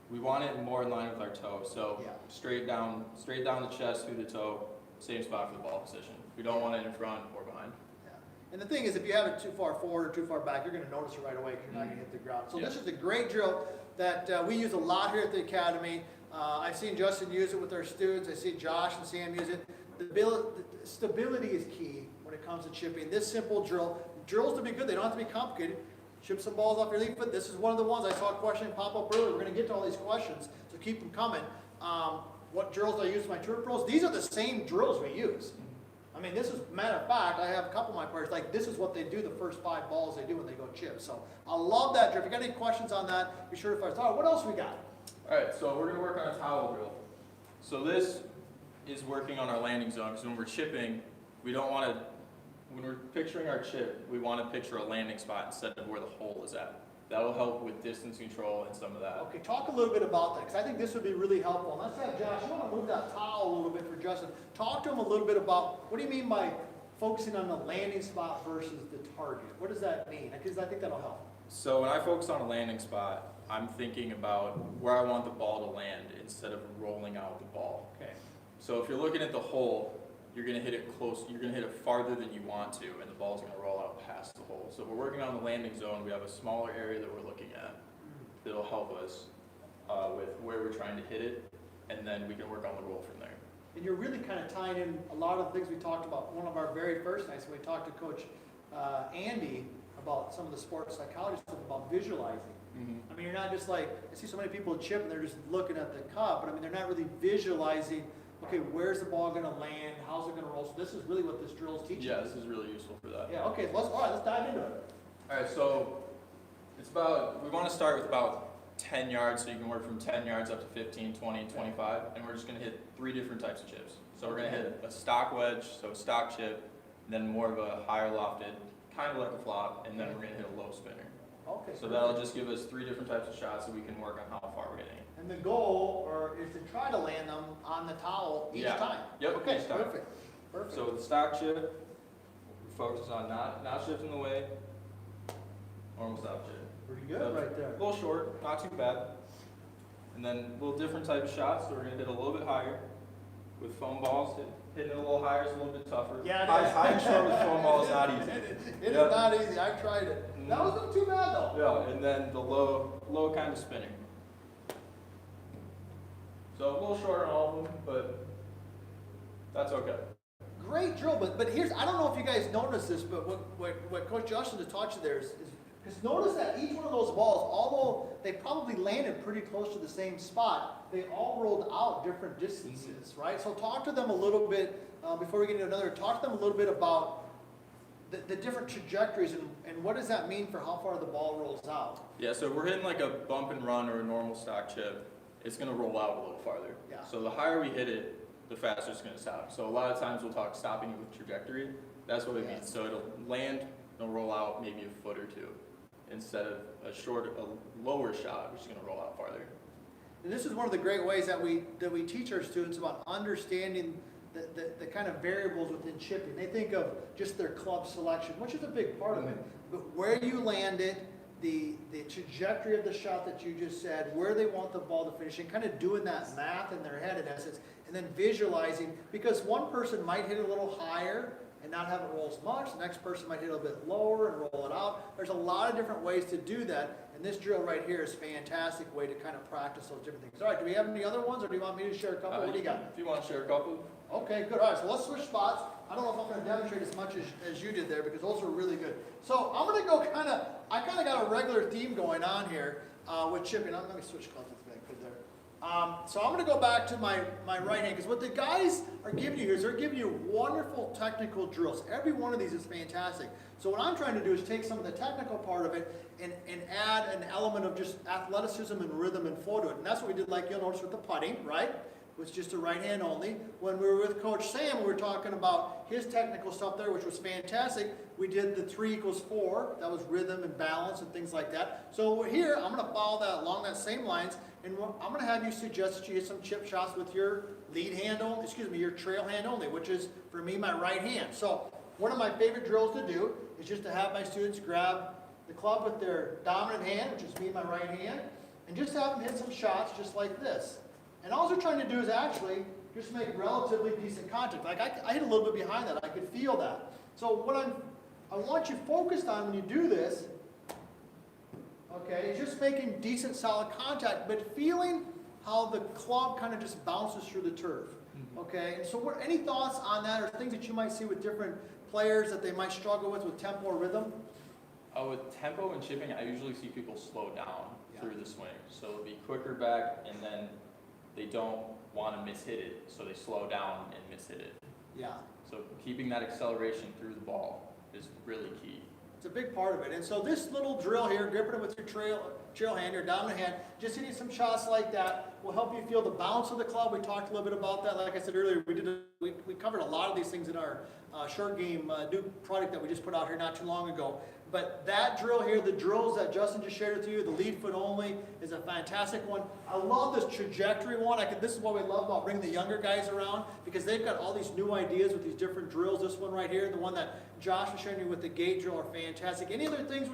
we want it more in line with our toe. So Yeah. straight down the chest through the toe, same spot for the ball position. We don't want it in front or behind. Yeah. And the thing is, if you have it too far forward or too far back, you're going to notice it right away because you're not going to hit the ground. So Yeah. this is a great drill that we use a lot here at the academy. I've seen Justin use it with our students. I see Josh and Sam use it. The stability is key when it comes to chipping. This simple drills to be good. They don't have to be complicated. Chip some balls off your leaf foot. This is one of the ones I saw a question pop up earlier. We're going to get to all these questions, so keep them coming. What drills do I use with my tour pros? These are the same drills we use. I mean, this is, matter of fact, I have a couple of my players, like this is what they do the first 5 balls they do when they go chip. So I love that drill. If you got any questions on that, be sure to fire. What else we got? All right, so we're going to work on a towel drill. So this is working on our landing zone, because when we're chipping, we don't want to, when we're picturing our chip, we want to picture a landing spot instead of where the hole is at. That'll help with distance control and some of that. Okay, talk a little bit about that, because I think this would be really helpful. And let's have Josh, you want to move that towel a little bit for Justin. Talk to him a little bit about, what do you mean by focusing on the landing spot versus the target? What does that mean? Because I think that'll help. So when I focus on a landing spot, I'm thinking about where I want the ball to land instead of rolling out the ball. Okay. So if you're looking at the hole, you're going to hit it close, you're going to hit it farther than you want to, and the ball's going to roll out past the hole. So if we're working on the landing zone, we have a smaller area that we're looking at that'll help us with where we're trying to hit it, and then we can work on the roll from there. And you're really kind of tying in a lot of the things we talked about. One of our very first nights when we talked to Coach Andy about some of the sports psychology stuff about visualizing. I mean, you're not just like, I see so many people chip and they're just looking at the cup, but I mean, they're not really visualizing, okay, where's the ball going to land? How's it going to roll? So this is really what this drill is teaching. Yeah, this is really useful for that. Yeah, okay, all right, let's dive into it. All right, so it's about, we want to start with about 10 yards, so you can work from 10 yards up to 15, 20, 25, and we're just gonna hit 3 different types of chips. So we're gonna hit a stock wedge, so a stock chip, and then more of a higher lofted, kind of like a flop, and then we're gonna hit a low spinner. Okay. So that'll just give us 3 different types of shots so we can work on how far we're hitting. And the goal is to try to land them on the towel each Yeah. time. Yep, Okay, each time. perfect. Perfect. So with the stock chip, we focus on not shifting the way, normal stock chip. Pretty good So right there. A little short, not too bad. And then a little different type of shots, so we're gonna hit a little bit higher. With foam balls, hitting it a little higher is a little bit tougher. Yeah, it high, is. high and short with foam balls is not easy. It is Yep. not easy. I tried it. That wasn't too bad though. Yeah, and then the low kind of spinning. So a little short on all of them, but that's okay. Great drill, but here's, I don't know if you guys noticed this, but what Coach Justin has taught you there is because notice that each one of those balls, although they probably landed pretty close to the same spot, they all rolled out different distances, right? So talk to them a little bit, before we get into another, talk to them a little bit about the different trajectories and what does that mean for how far the ball rolls out? Yeah, so if we're hitting like a bump and run or a normal stock chip, it's gonna roll out a little farther. Yeah. So the higher we hit it, the faster it's gonna stop. So a lot of times we'll talk stopping it with trajectory. That's what it Yeah. means. So it'll land, it'll roll out maybe a foot or two, instead of a lower shot, which is gonna roll out farther. And this is one of the great ways that we teach our students about understanding the kind of variables within chipping. They think of just their club selection, which is a big part of it, but where you land it, the trajectory of the shot that you just said, where they want the ball to finish, and kind of doing that math in their head in essence, and then visualizing, because one person might hit it a little higher and not have it roll as much, the next person might hit it a bit lower and roll it out. There's a lot of different ways to do that, and this drill right here is a fantastic way to kind of practice those different things. All right, do we have any other ones, or do you want me to share a couple? What do you got? If you want to share a couple. Okay, good. All right, so let's switch spots. I don't know if I'm going to demonstrate as much as you did there because those were really good. So I'm going to go I kind of got a regular theme going on here with chipping. Let me switch clubs with back good there. So I'm going to go back to my right hand because what the guys are giving you here is they're giving you wonderful technical drills. Every one of these is fantastic. So what I'm trying to do is take some of the technical part of it and add an element of just athleticism and rhythm and flow to it. And that's what we did, like you'll notice with the putting, right? Was just a right hand only. When we were with Coach Sam, we were talking about his technical stuff there, which was fantastic. We did the 3 = 4. That was rhythm and balance and things like that. So here, I'm going to follow that along that same lines, and I'm going to have you suggest that you hit some chip shots with your lead hand only, your trail hand only, which is, for me, my right hand. So one of my favorite drills to do is just to have my students grab the club with their dominant hand, which is me, my right hand, and just have them hit some shots just like this. And all they're trying to do is actually just make relatively decent contact. Like I hit a little bit behind that. I could feel that. So what I want you focused on when you do this, okay, is just making decent, solid contact, but feeling how the club kind of just bounces through the turf. Okay, and so any thoughts on that or things that you might see with different players that they might struggle with tempo or rhythm? With tempo and chipping, I usually see people slow down Yeah. through the swing. So it'll be quicker back, and then they don't want to mishit it, so they slow down and mishit it. Yeah. So keeping that acceleration through the ball is really key. It's a big part of it. And so this little drill here, gripping it with your trail hand, your dominant hand, just hitting some shots like that will help you feel the bounce of the club. We talked a little bit about that. Like I said earlier, we covered a lot of these things in our short game new product that we just put out here not too long ago. But that drill here, the drills that Justin just shared with you, the lead foot only, is a fantastic one. I love this trajectory one. This is what we love about bringing the younger guys around, because they've got all these new ideas with these different drills. This one right here, the one that Josh was showing you with the gate drill, are fantastic. Any other things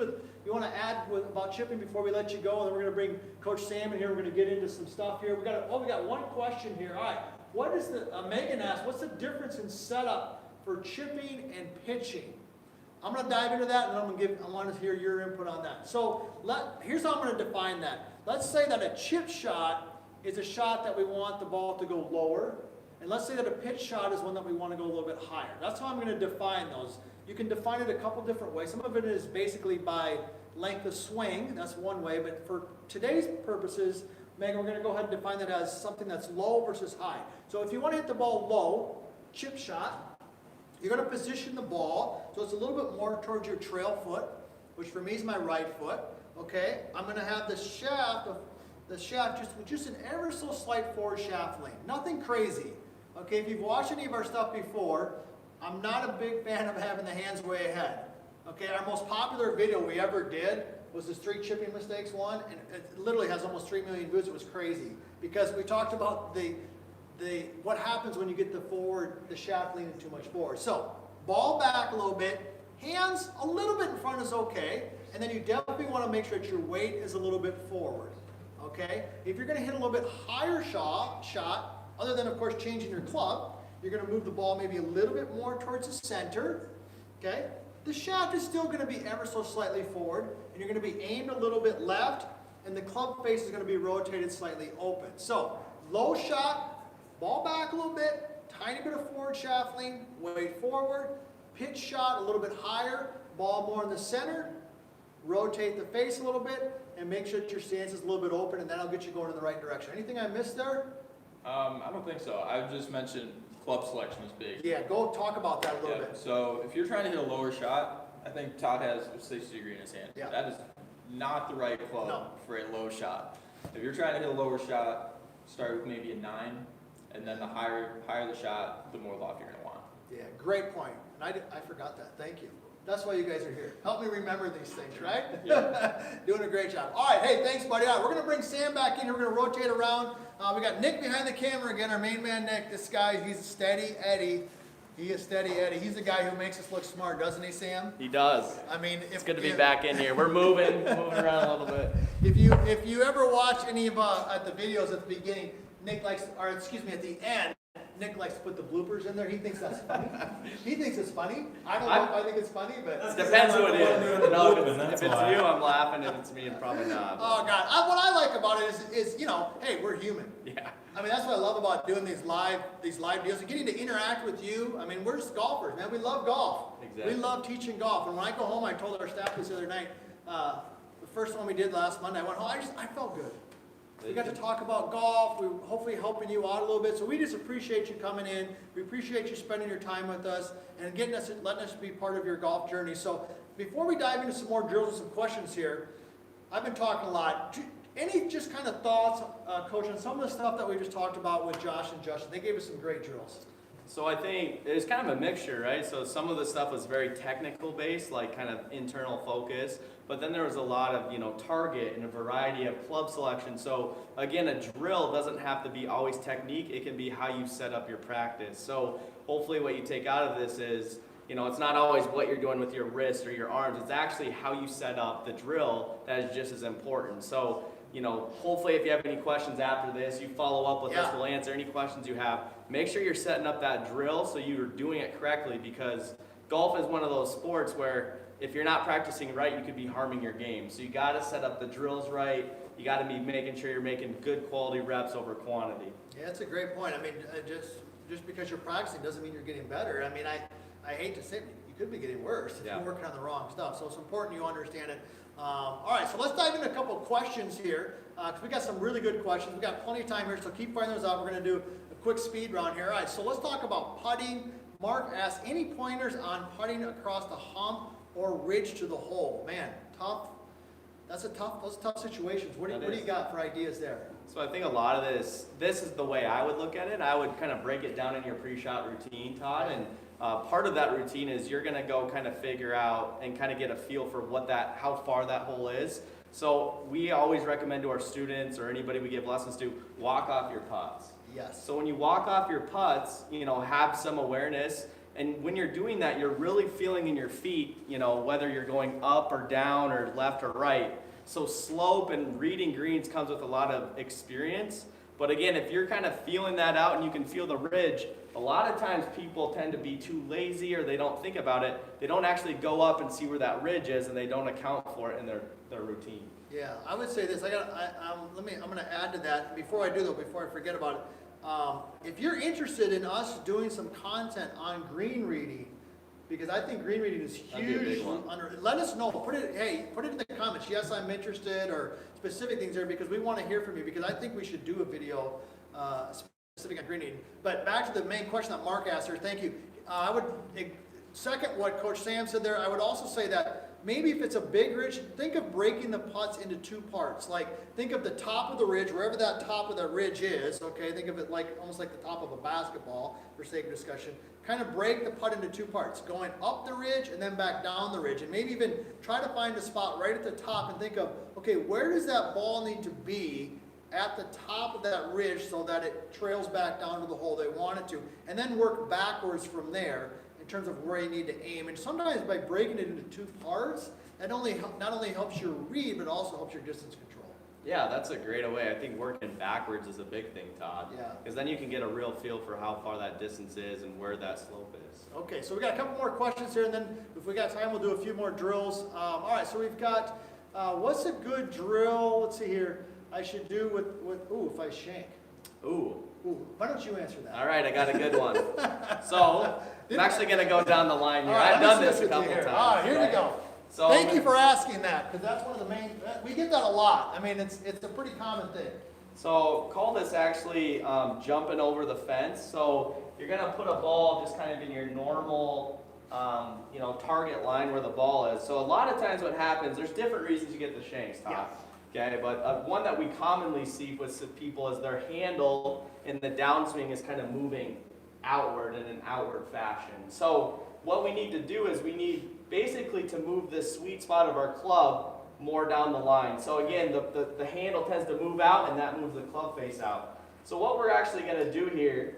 you want to add about chipping before we let you go? And then we're going to bring Coach Sam in here. We're going to get into some stuff here. We got one question here. All right, what is Megan asked, what's the difference in setup for chipping and pitching? I'm going to dive into that, and I want to hear your input on that. So here's how I'm going to define that. Let's say that a chip shot is a shot that we want the ball to go lower, and let's say that a pitch shot is one that we want to go a little bit higher. That's how I'm going to define those. You can define it a couple different ways. Some of it is basically by length of swing. That's one way, but for today's purposes, Megan, we're going to go ahead and define that as something that's low versus high. So if you want to hit the ball low, chip shot, you're going to position the ball so it's a little bit more towards your trail foot, which for me is my right foot. okay, I'm gonna have the shaft just an ever so slight forward shaft lean. Nothing crazy. Okay, if you've watched any of our stuff before, I'm not a big fan of having the hands way ahead. Okay, our most popular video we ever did was this 3 chipping mistakes one, and it literally has almost 3 million views. It was crazy because we talked about what happens when you get the shaft leaning too much forward. So, ball back a little bit, hands a little bit in front is okay, and then you definitely want to make sure that your weight is a little bit forward. Okay, if you're going to hit a little bit higher shot, other than of course changing your club, you're going to move the ball maybe a little bit more towards the center. Okay, the shaft is still going to be ever so slightly forward, and you're going to be aimed a little bit left, and the club face is going to be rotated slightly open. So, low shot, ball back a little bit, tiny bit of forward shaft lean, weight forward, pitch shot a little bit higher, ball more in the center, rotate the face a little bit, and make sure that your stance is a little bit open, and that'll get you going in the right direction. Anything I missed there? I don't think so. I just mentioned club selection is big. Yeah, go talk about that a little bit. So if you're trying to hit a lower shot, I think Todd has a 60 degree in his hand. Yeah. That is not the right club for a low shot. If you're trying to hit a lower shot, start with maybe a 9, and then the higher the shot, the more loft you're going to want. Yeah, great point. And I forgot that. Thank you. That's why you guys are here. Help me remember these things, right? Yeah. Doing a great job. All right, hey, thanks, buddy. All right, we're going to bring Sam back in here. We're going to rotate around. We got Nick behind the camera again, our main man, Nick. This guy, he's a steady Eddie. He is steady Eddie. He's the guy who makes us look smart, doesn't he, Sam? He does. I mean, It's good to be back in here. We're moving around a little bit. If you ever watch any of at the videos at the beginning, Nick likes, or excuse me, at the end, Nick likes to put the bloopers in there. He thinks that's funny. He thinks it's funny. I don't know if I think it's funny, but Depends who it is. No, if it's you, why. I'm laughing. If it's me, probably not. oh God, what I like about it is hey, we're human. Yeah. I mean, that's what I love about doing these live deals and getting to interact with you. I mean, we're just golfers, man. We love golf. Exactly. We love teaching golf. And when I go home, I told our staff this the other night. The first one we did last Monday, I went home. I felt good. We got to talk about golf. We're hopefully helping you out a little bit. So we just appreciate you coming in. We appreciate you spending your time with us and letting us be part of your golf journey. So before we dive into some more drills and some questions here, I've been talking a lot. Any just kind of thoughts, Coach, on some of the stuff that we just talked about with Josh and Justin? They gave us some great drills. So I think it's kind of a mixture, right? So some of the stuff was very technical based, like kind of internal focus, but then there was a lot of, target and a variety of club selection. So again, a drill doesn't have to be always technique. It can be how you set up your practice. So hopefully what you take out of this is, it's not always what you're doing with your wrist or your arms. It's actually how you set up the drill that is just as important. So, hopefully if you have any questions after this, you follow up with us. We'll answer any questions you have. Make sure you're setting up that drill so you're doing it correctly, because golf is one of those sports where if you're not practicing right, you could be harming your game. So you got to set up the drills right. You got to be making sure you're making good quality reps over quantity. Yeah, that's a great point. I mean, just because you're practicing doesn't mean you're getting better. I mean, I hate to say it, you could be getting worse if you're working on the wrong stuff. So it's important you understand it. All right, so let's dive into a couple of questions here, because we got some really good questions. We got plenty of time here, so keep firing those out. We're going to do a quick speed round here. All right, so let's talk about putting. Mark asks, any pointers on putting across the hump or ridge to the hole? Man, tough. Those tough situations. What do you got for ideas there? So I think a lot of this is the way I would look at it. I would kind of break it down in your pre-shot routine, Todd, and part of that routine is you're going to go kind of figure out and kind of get a feel for how far that hole is. So we always recommend to our students or anybody we give lessons to, walk off your putts. Yes. So when you walk off your putts, have some awareness. And when you're doing that, you're really feeling in your feet, whether you're going up or down or left or right. So slope and reading greens comes with a lot of experience. But again, if you're kind of feeling that out and you can feel the ridge, a lot of times people tend to be too lazy or they don't think about it. They don't actually go up and see where that ridge is, and they don't account for it in their routine. Yeah, I would say this. I'm going to add to that. Before I do though, before I forget about it, if you're interested in us doing some content on green reading, because I think green reading is That'd be a huge. big one. Let us know. Put it in the comments. Yes, I'm interested, or specific things there, because we want to hear from you. Because I think we should do a video specific on green reading. But back to the main question that Mark asked here. Thank you. I would second what Coach Sam said there. I would also say that maybe if it's a big ridge, think of breaking the putts into two parts. Like, think of the top of the ridge, wherever that top of that ridge is, okay? Think of it like, almost like the top of a basketball, for sake of discussion. Kind of break the putt into two parts, going up the ridge and then back down the ridge. And maybe even try to find a spot right at the top and think of, okay, where does that ball need to be at the top of that ridge so that it trails back down to the hole they want it to, and then work backwards from there in terms of where you need to aim. And sometimes by breaking it into two parts, that not only helps your read, but also helps your distance control. Yeah, that's a great way. I think working backwards is a big thing, Todd. Yeah. Because then you can get a real feel for how far that distance is and where that slope is. Okay, so we got a couple more questions here, and then if we got time, we'll do a few more drills. All right, so we've got, what's a good drill, let's see here, I should do with if I shank. Ooh. Ooh, why don't you answer that? All right, I got a good one. So, I'm actually going to go down the line here. All right, I've let me done this switch a with you couple here. times. All right, here we okay? go. So Thank you for asking that, because that's one of the main, we get that a lot. I mean, it's a pretty common thing. So call this actually jumping over the fence. So you're gonna put a ball just kind of in your normal, target line where the ball is. So a lot of times what happens, there's different reasons you get the shanks, Todd. Okay, but one that we commonly see with people is their handle in the downswing is kind of moving outward in an outward fashion. So what we need to do is we need basically to move this sweet spot of our club more down the line. So again, the handle tends to move out and that moves the club face out. So what we're actually going to do here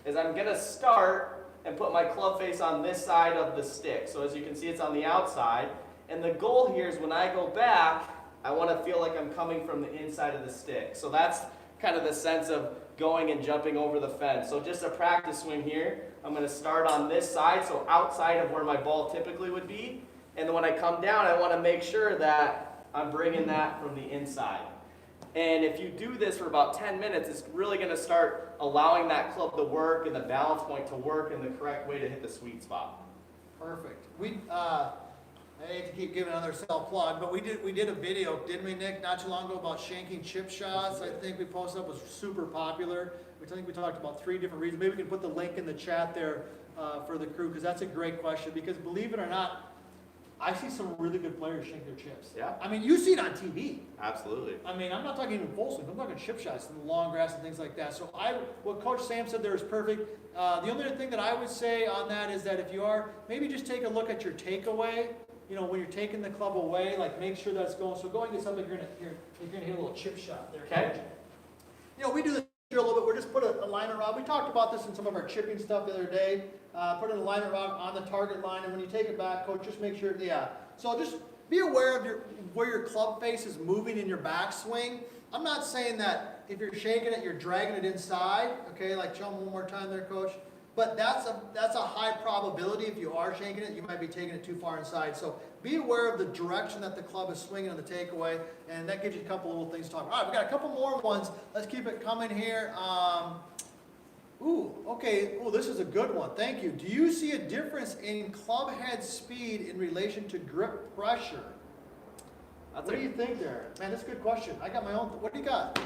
is I'm going to start and put my club face on this side of the stick. So as you can see, it's on the outside. And the goal here is when I go back, I want to feel like I'm coming from the inside of the stick. So that's kind of the sense of going and jumping over the fence. So just a practice swing here. I'm going to start on this side, so outside of where my ball typically would be. And then when I come down, I want to make sure that I'm bringing that from the inside. And if you do this for about 10 minutes, it's really going to start allowing that club to work and the balance point to work in the correct way to hit the sweet spot. Perfect. I hate to keep giving another self plug, but we did a video, didn't we, Nick, not too long ago about shanking chip shots. I think we posted up, was super popular. I think we talked about 3 different reasons. Maybe we can put the link in the chat there for the crew, because that's a great question. Because believe it or not, I see some really good players shank their chips. Yeah. I mean, you see it on TV. Absolutely. I mean, I'm not talking even full swing. I'm talking chip shots in the long grass and things like that. So what Coach Sam said there is perfect. The only other thing that I would say on that is that if you are, maybe just take a look at your takeaway. When you're taking the club away, like make sure that's going. So go and get something, you're gonna hit a little chip shot there. Okay. We do this here a little bit. We're just put a alignment rod. We talked about this in some of our chipping stuff the other day. Put an alignment rod on the target line, and when you take it back, Coach, just make sure, So just be aware of where your club face is moving in your backswing. I'm not saying that if you're shaking it, you're dragging it inside. Okay, like jump one more time there, Coach. But that's a high probability. If you are shaking it, you might be taking it too far inside. So be aware of the direction that the club is swinging on the takeaway, and that gives you a couple little things to talk about. All right, we got a couple more ones. Let's keep it coming here. Okay. This is a good one. Thank you. Do you see a difference in club head speed in relation to grip pressure? What do you think there? Man, that's a good question. I got my own. What do you got?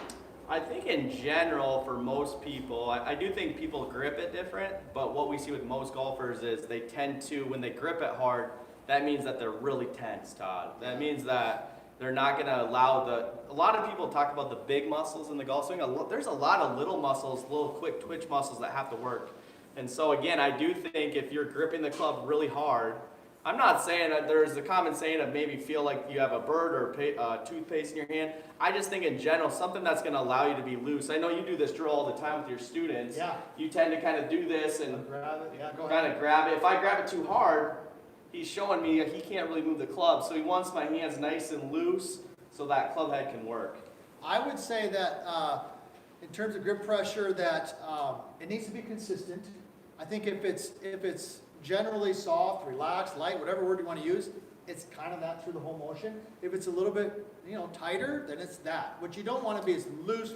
I think in general, for most people, I do think people grip it different, but what we see with most golfers is they tend to, when they grip it hard, that means that they're really tense, Todd. That means that they're not going to allow a lot of people talk about the big muscles in the golf swing. There's a lot of little muscles, little quick twitch muscles that have to work. And so again, I do think if you're gripping the club really hard, I'm not saying that there's a common saying of maybe feel like you have a bird or toothpaste in your hand. I just think in general, something that's going to allow you to be loose. I know you do this drill all the time with your students. Yeah. You tend to kind of do this and Grab it. Yeah, go ahead. kind of grab it. If I grab it too hard, he's showing me he can't really move the club. So he wants my hands nice and loose so that club head can work. I would say that in terms of grip pressure, that it needs to be consistent. I think if it's generally soft, relaxed, light, whatever word you want to use, it's kind of that through the whole motion. If it's a little bit, tighter, then it's that. What you don't want to be is loose,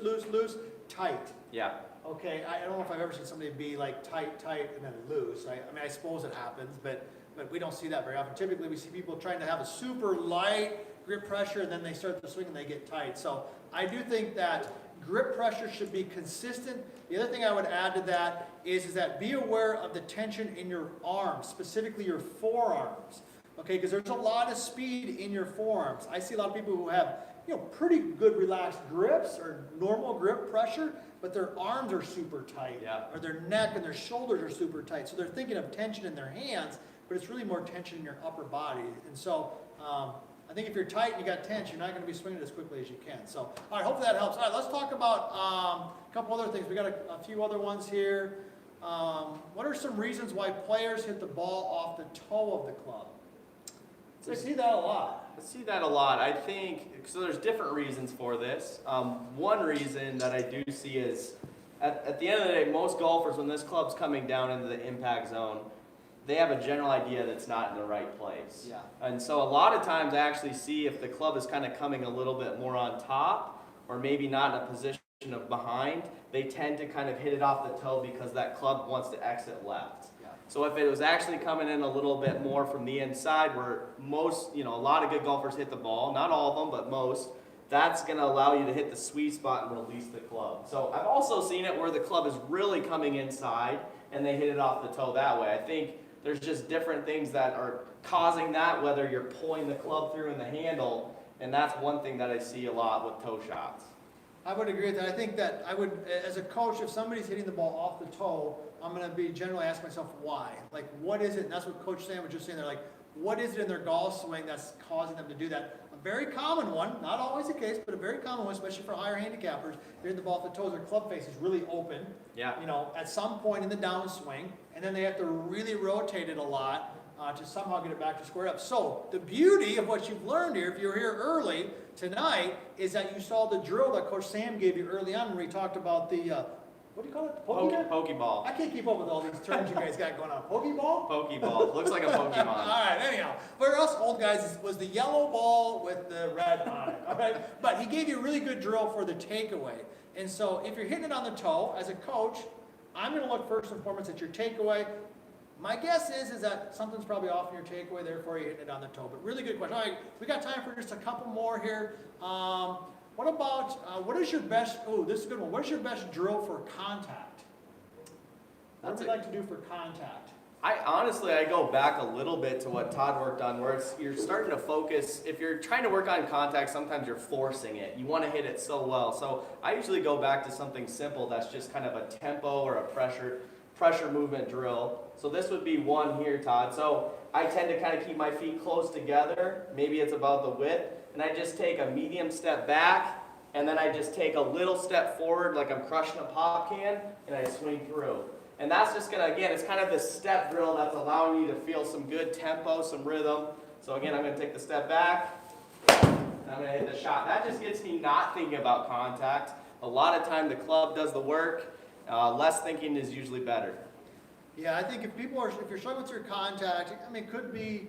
tight. Yeah. Okay, I don't know if I've ever seen somebody be like tight, and then loose. I suppose it happens, but we don't see that very often. Typically, we see people trying to have a super light grip pressure, and then they start the swing and they get tight. So I do think that grip pressure should be consistent. The other thing I would add to that is that be aware of the tension in your arms, specifically your forearms. okay, because there's a lot of speed in your forearms. I see a lot of people who have, pretty good relaxed grips or normal grip pressure, but their arms are super tight. Yeah. Or their neck and their shoulders are super tight. So they're thinking of tension in their hands, but it's really more tension in your upper body. And so, I think if you're tight and you got tension, you're not going to be swinging as quickly as you can. So, all right, hopefully that helps. All right, let's talk about a couple other things. We got a few other ones here. What are some reasons why players hit the ball off the toe of the club? I see that a lot. I see that a lot. I think, so there's different reasons for this. One reason that I do see is, at the end of the day, most golfers, when this club's coming down into the impact zone, they have a general idea that it's not in the right place. Yeah. And so a lot of times I actually see if the club is kind of coming a little bit more on top, or maybe not in a position of behind, they tend to kind of hit it off the toe because that club wants to exit left. Yeah. So if it was actually coming in a little bit more from the inside, where most, a lot of good golfers hit the ball, not all of them, but most, that's going to allow you to hit the sweet spot and release the club. So I've also seen it where the club is really coming inside and they hit it off the toe that way. I think there's just different things that are causing that, whether you're pulling the club through in the handle, and that's one thing that I see a lot with toe shots. I would agree with that. I think that I would, as a coach, if somebody's hitting the ball off the toe, I'm going to be generally ask myself why. Like, what is it? And that's what Coach Sam was just saying. They're like, what is it in their golf swing that's causing them to do that? A very common one, not always the case, but a very common one, especially for higher handicappers, they're hitting the ball off the toes, their club face is really open. Yeah. At some point in the downswing, and then they have to really rotate it a lot to somehow get it back to square up. So the beauty of what you've learned here, if you're here early tonight, is that you saw the drill that Coach Sam gave you early on when we talked about the, what do you call it? Pokeball. I can't keep up with all these terms you guys got going on. Pokeball? Pokeball. Looks like a All Pokemon. right, anyhow. For us old guys, it was the yellow ball with the red on it, all right? But he gave you a really good drill for the takeaway. And so if you're hitting it on the toe, as a coach, I'm going to look first and foremost at your takeaway. My guess is that something's probably off in your takeaway, therefore you're hitting it on the toe. But really good question. All right, we got time for just a couple more here. What about, what is your best, this is a good one. What is your best drill for contact? What do you like to do for contact? I go back a little bit to what Todd worked on, where you're starting to focus. If you're trying to work on contact, sometimes you're forcing it. You want to hit it so well. So I usually go back to something simple that's just kind of a tempo or a pressure movement drill. So this would be one here, Todd. So I tend to kind of keep my feet close together. Maybe it's about the width. And I just take a medium step back, and then I just take a little step forward like I'm crushing a pop can, and I swing through. And that's just going to, again, it's kind of this step drill that's allowing you to feel some good tempo, some rhythm. So again, I'm going to take the step back, and I'm going to hit the shot. That just gets me not thinking about contact. A lot of time the club does the work. Less thinking is usually better. Yeah, I think if you're struggling with your contact, it could be,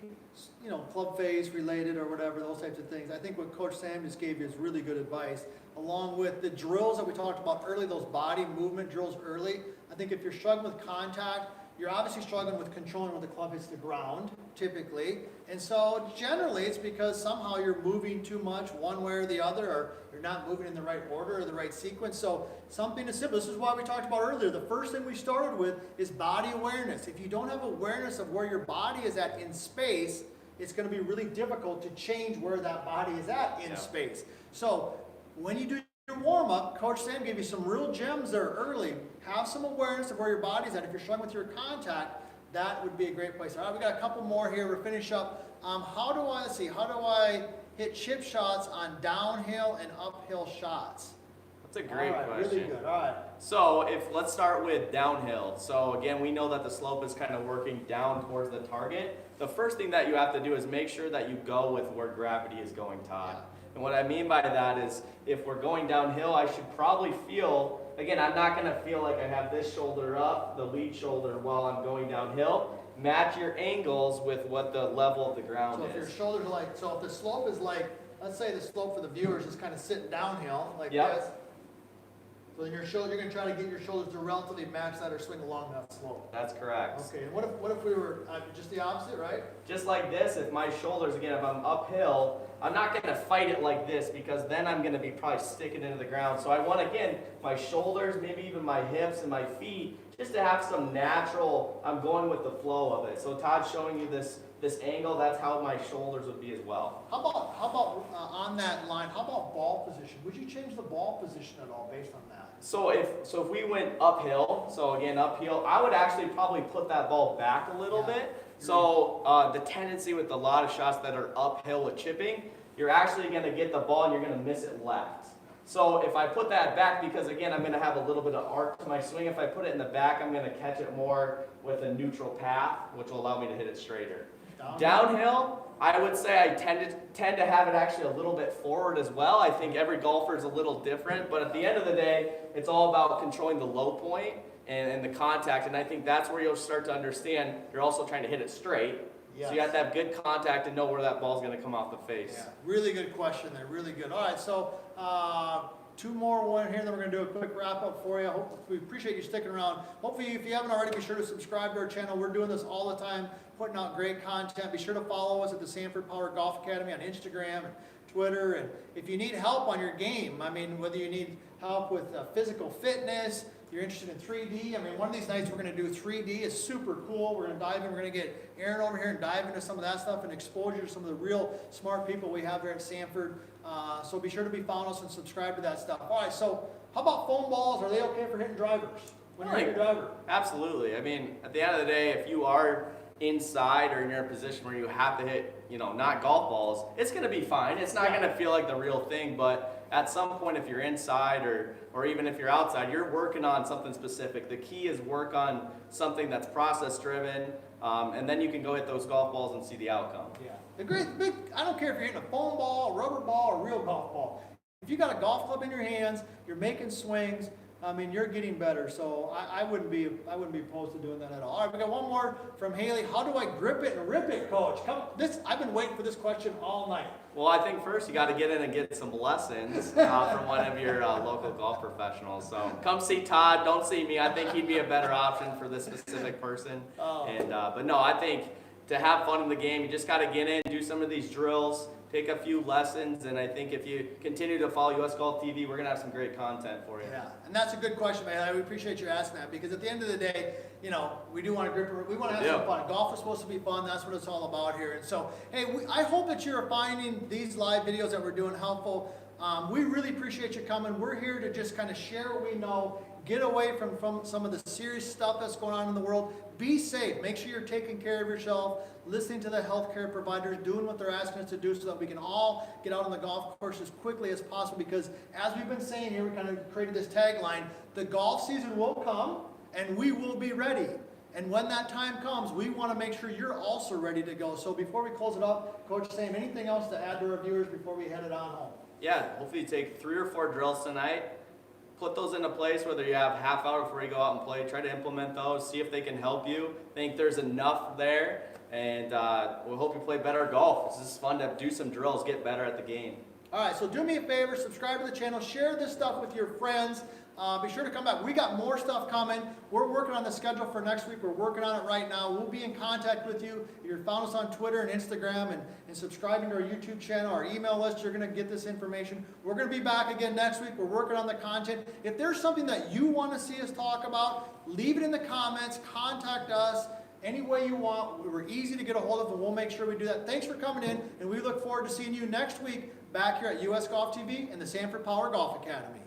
club face related or whatever, those types of things. I think what Coach Sam just gave you is really good advice, along with the drills that we talked about early, those body movement drills early. I think if you're struggling with contact, you're obviously struggling with controlling when the club hits the ground, typically. And so generally it's because somehow you're moving too much one way or the other, or you're not moving in the right order or the right sequence. So something as simple, this is why we talked about earlier, the first thing we started with is body awareness. If you don't have awareness of where your body is at in space, it's going to be really difficult to change where that body is at in space. So when you do your warm-up, Coach Sam gave you some real gems there early. Have some awareness of where your body's at. If you're struggling with your contact, that would be a great place. All right, we got a couple more here. We'll finish up. How do I hit chip shots on downhill and uphill shots? That's a great question. Really good. All right. So let's start with downhill. So again, we know that the slope is kind of working down towards the target. The first thing that you have to do is make sure that you go with where gravity is going, Todd. And what I mean by that is if we're going downhill, I should probably feel, again, I'm not going to feel like I have this shoulder up, the lead shoulder, while I'm going downhill. Match your angles with what the level of the ground is. So if your shoulders are so if the slope is let's say the slope for the viewers is kind of sitting downhill like this. So then you're going to try to get your shoulders to relatively match that or swing along that slope. That's correct. Okay, and what if we were just the opposite, right? Just like this, if my shoulders, again, if I'm uphill, I'm not going to fight it like this because then I'm going to be probably sticking into the ground. So I want, again, my shoulders, maybe even my hips and my feet just to have some natural, I'm going with the flow of it. So Todd's showing you this angle, that's how my shoulders would be as well. How about on that line, how about ball position? Would you change the ball position at all based on that? So if we went uphill, so again uphill, I would actually probably put that ball back a little bit. So the tendency with a lot of shots that are uphill with chipping, you're actually going to get the ball and you're going to miss it left. So if I put that back, because again I'm going to have a little bit of arc to my swing, if I put it in the back, I'm going to catch it more with a neutral path, which will allow me to hit it straighter. Downhill, I would say I tend to have it actually a little bit forward as well. I think every golfer is a little different, but at the end of the day, it's all about controlling the low point and the contact, and I think that's where you'll start to understand you're also trying to hit it straight. Yes. So you have to have good contact and know where that ball's going to come off the face. Yeah, really good question there, really good. All right, so two more one here, then we're going to do a quick wrap up for you. We appreciate you sticking around. Hopefully, if you haven't already, be sure to subscribe to our channel. We're doing this all the time, putting out great content. Be sure to follow us at the Sanford Power Golf Academy on Instagram and Twitter. And if you need help on your game, I mean, whether you need help with physical fitness, you're interested in 3D, I mean, one of these nights we're going to do 3D. It's super cool. We're going to dive in. We're going to get Aaron over here and dive into some of that stuff and expose you to some of the real smart people we have here at Sanford. So be sure to be following us and subscribe to that stuff. All right, so how about foam balls? Are they okay for hitting drivers when you're hitting your driver? Absolutely. I mean, at the end of the day, if you are inside or you're in a position where you have to hit, not golf balls, it's going to be fine. It's not going to feel like the real thing, but at some point, if you're inside or even if you're outside, you're working on something specific. The key is work on something that's process driven, and then you can go hit those golf balls and see the outcome. Yeah. I don't care if you're hitting a foam ball, a rubber ball, or a real golf ball. If you got a golf club in your hands, you're making swings, I mean, you're getting better. So I wouldn't be opposed to doing that at all. All right, we got one more from Haley. How do I grip it and rip it, Coach? I've been waiting for this question all night. Well, I think first you got to get in and get some lessons from one of your local golf professionals. So come see Todd. Don't see me. I think he'd be a better option for this specific person. Oh. But no, I think to have fun in the game, you just got to get in, do some of these drills, take a few lessons, and I think if you continue to follow US Golf TV, we're going to have some great content for you. Yeah, and that's a good question, man. I appreciate you asking that because at the end of the day, we do want to grip it. We want to have some fun. Golf is supposed to be fun. That's what it's all about here. And so, hey, I hope that you're finding these live videos that we're doing helpful. We really appreciate you coming. We're here to just kind of share what we know, get away from some of the serious stuff that's going on in the world. Be safe. Make sure you're taking care of yourself, listening to the healthcare providers, doing what they're asking us to do so that we can all get out on the golf course as quickly as possible because as we've been saying here, we kind of created this tagline, the golf season will come and we will be ready. And when that time comes, we want to make sure you're also ready to go. So before we close it up, Coach Sam, anything else to add to our viewers before we head it on home? Yeah, hopefully you take 3 or 4 drills tonight. Put those into place, whether you have half hour before you go out and play. Try to implement those, see if they can help you. Think there's enough there, and we hope you play better golf. This is fun to do some drills, get better at the game. All right, so do me a favor, subscribe to the channel, share this stuff with your friends. Be sure to come back. We got more stuff coming. We're working on the schedule for next week. We're working on it right now. We'll be in contact with you. If you're found us on Twitter and Instagram and subscribing to our YouTube channel, our email list, you're going to get this information. We're going to be back again next week. We're working on the content. If there's something that you want to see us talk about, leave it in the comments. Contact us any way you want. We're easy to get a hold of, and we'll make sure we do that. Thanks for coming in, and we look forward to seeing you next week back here at US Golf TV and the Sanford Power Golf Academy.